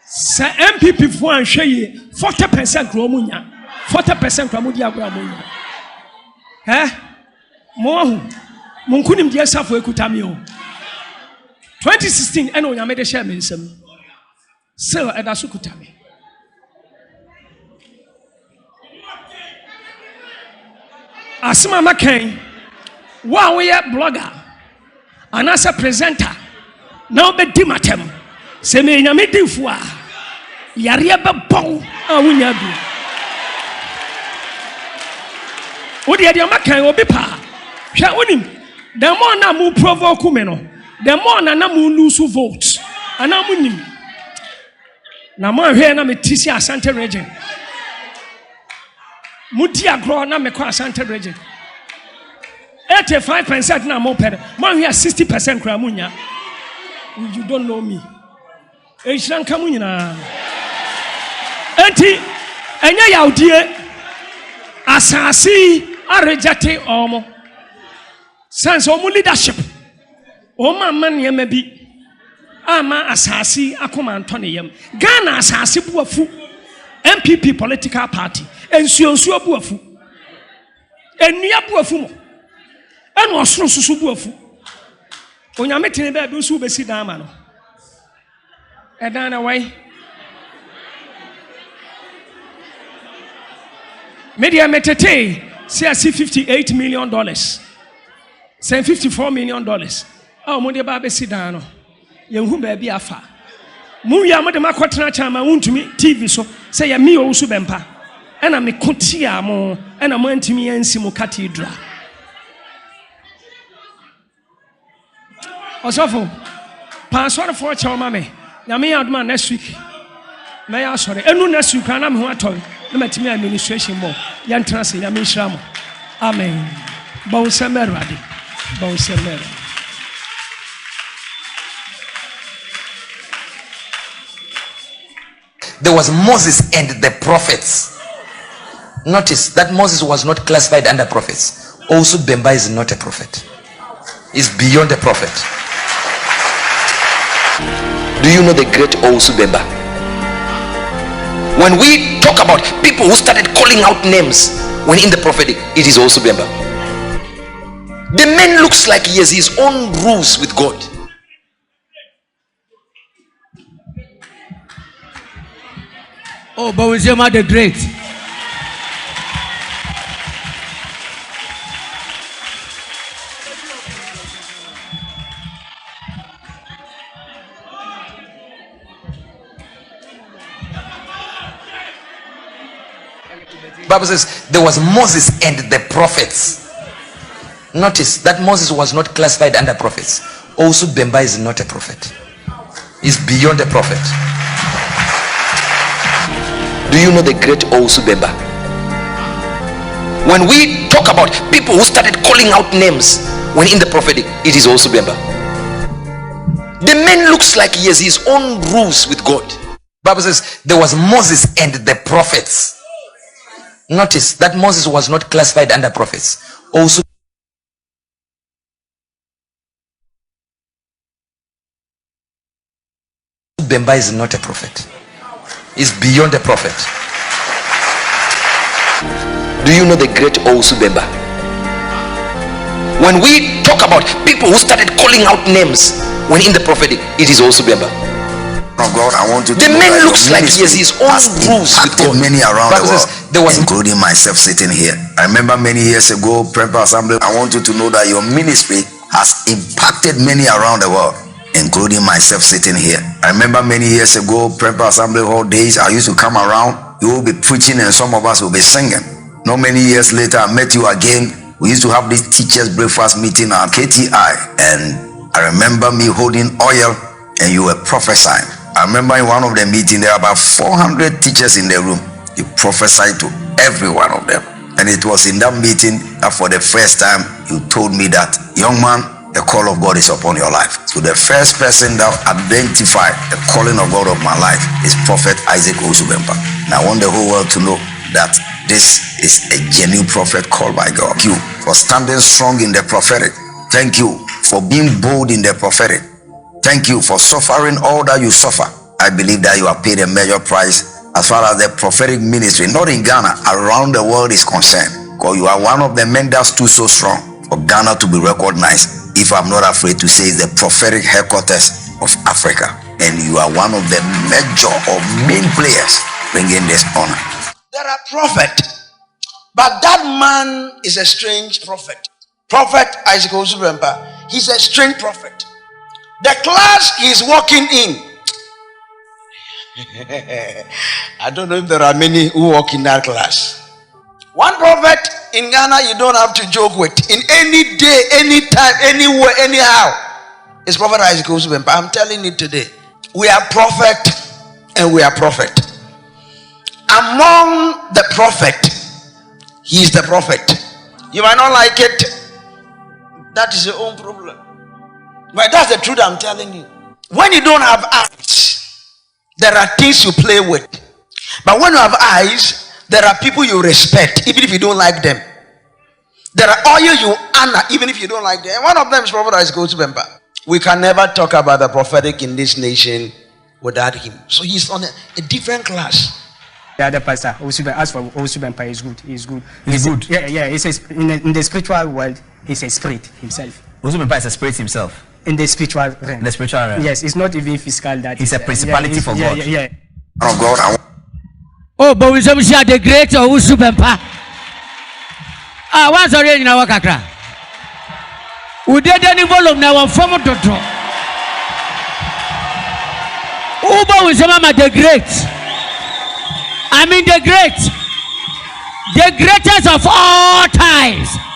Say MPP for and share 40% gromunya. 40% gromudia gromunya. Mo munkunim dia safo ekutami o. 2016 eno nyame de share me nsam. So edasu kutami. Asima makan wa we blogger anasa presenter na obedi matem se me nyame difu a yare be bon a wunya du odi e makan obi pa hwe onim the more na mu provoke me no the more na mu lose votes ana munim na mo hwe na me tisi Asante region Muti agro na me kwa Asante region 85% na mo pere man here 60% kra munya you don't know me e shranka munyina enti enye yaudie asasi arejate omo sense omo leadership o man ye bi ama asasi akoma antone yam Ghana asasi buafu MPP political party ensuonsuo buafu enua buafu mo eno osoro susu buafu Onyame tene ba bi so besi dan ma no. Edan na wai. Media metete say $58 million. Say $54 million. Oh, mo de ba besi dan no. Ye hu ba bi afa. Mu ya mo de makotena chama wuntumi TV so say ya mi Owusu Bempa. Ena me kotia mo ena mo antimi ansi mo cathedral. Osofo pastor for chama me. Na me aduma next week. Me ya sore. Enu next week na me ho atoy. Na matimi administration mo. Ya ntra se ya me hira mo. Amen. Bon semerade. Bon semerade.
There was Moses and the prophets. Notice that Moses was not classified under prophets. Also, Bempa is not a prophet. He's beyond a prophet. Do you know the great Owusu Bempa? When we talk about people who started calling out names when in the prophetic, it is Owusu Bempa. The man looks like he has his own rules with God.
Oh, Bawumia the Great.
Bible says there was Moses and the prophets. Notice that Moses was not classified under prophets. Also, Bempa is not a prophet. He's beyond a prophet. Do you know the great Owusu Bempa? When we talk about people who started calling out names when in the prophetic, it is Owusu Bempa. The man looks like he has his own rules with God. Bible says there was Moses and the prophets. Notice that Moses was not classified under prophets. Also, Bempa is not a prophet. He's beyond a prophet. Do you know the great Owusu Bempa? When we talk about people who started calling out names when in the prophetic, it is Owusu Bempa.
Of God, I want you to
the
know
man
that
looks
your
like he has his own
ministry
rules
has
with God.
impacted many around the
Bible
world,
says there was
including myself sitting here. I remember many years ago, Bempa Assembly. I want you to know that your ministry has impacted many around the world, including myself sitting here. I remember many years ago, Bempa Assembly Hall days. I used to come around. You will be preaching, and some of us will be singing. Not many years later, I met you again. We used to have this teachers' breakfast meeting at KTI, and I remember me holding oil, and you were prophesying. I remember in one of the meetings, there were about 400 teachers in the room. You prophesied to every one of them. And it was in that meeting that for the first time, you told me that, young man, the call of God is upon your life. So the first person that identified the calling of God of my life is Prophet Isaac Owusu Bempa. And I want the whole world to know that this is a genuine prophet called by God. Thank you for standing strong in the prophetic. Thank you for being bold in the prophetic. Thank you for suffering all that you suffer. I believe that you have paid a major price as far as the prophetic ministry, not in Ghana, around the world is concerned. Because you are one of the men that stood so strong for Ghana to be recognized. If I'm not afraid to say, it's the prophetic headquarters of Africa. And you are one of the major or main players bringing this honor.
There are prophets, but that man is a strange prophet. Prophet Isaac Owusu Bempa, he's a strange prophet. The class he's walking in, I don't know if there are many who walk in that class. One prophet in Ghana you don't have to joke with. In any day, any time, anywhere, anyhow, it's Prophet Isaac Owusu Bempa. I'm telling you today, we are prophet and we are prophet. Among the prophet, he is the prophet. You might not like it. That is your own problem. But that's the truth I'm telling you. When you don't have eyes, there are things you play with. But when you have eyes, there are people you respect, even if you don't like them. There are oil you honor, even if you don't like them. And one of them is Prophet Isaac Owusu Bempa. We can never talk about the prophetic in this nation without him. So he's on a different class.
The other pastor, as for Owusu Bempa, is good. He's good.
He's good.
Yeah. He says in the spiritual world, he's a spirit himself.
Owusu Bempa is a spirit himself.
in the spiritual realm.
The spiritual realm.
Yes, it's not even physical. That
He's
is,
a principality for God.
Yeah.
of God.
Oh, but we say the great Owusu Bempa. Ah, once already in our kakra. We did any volume now on form to draw. Uba we say mama the great. I mean the great. The greatest of all times.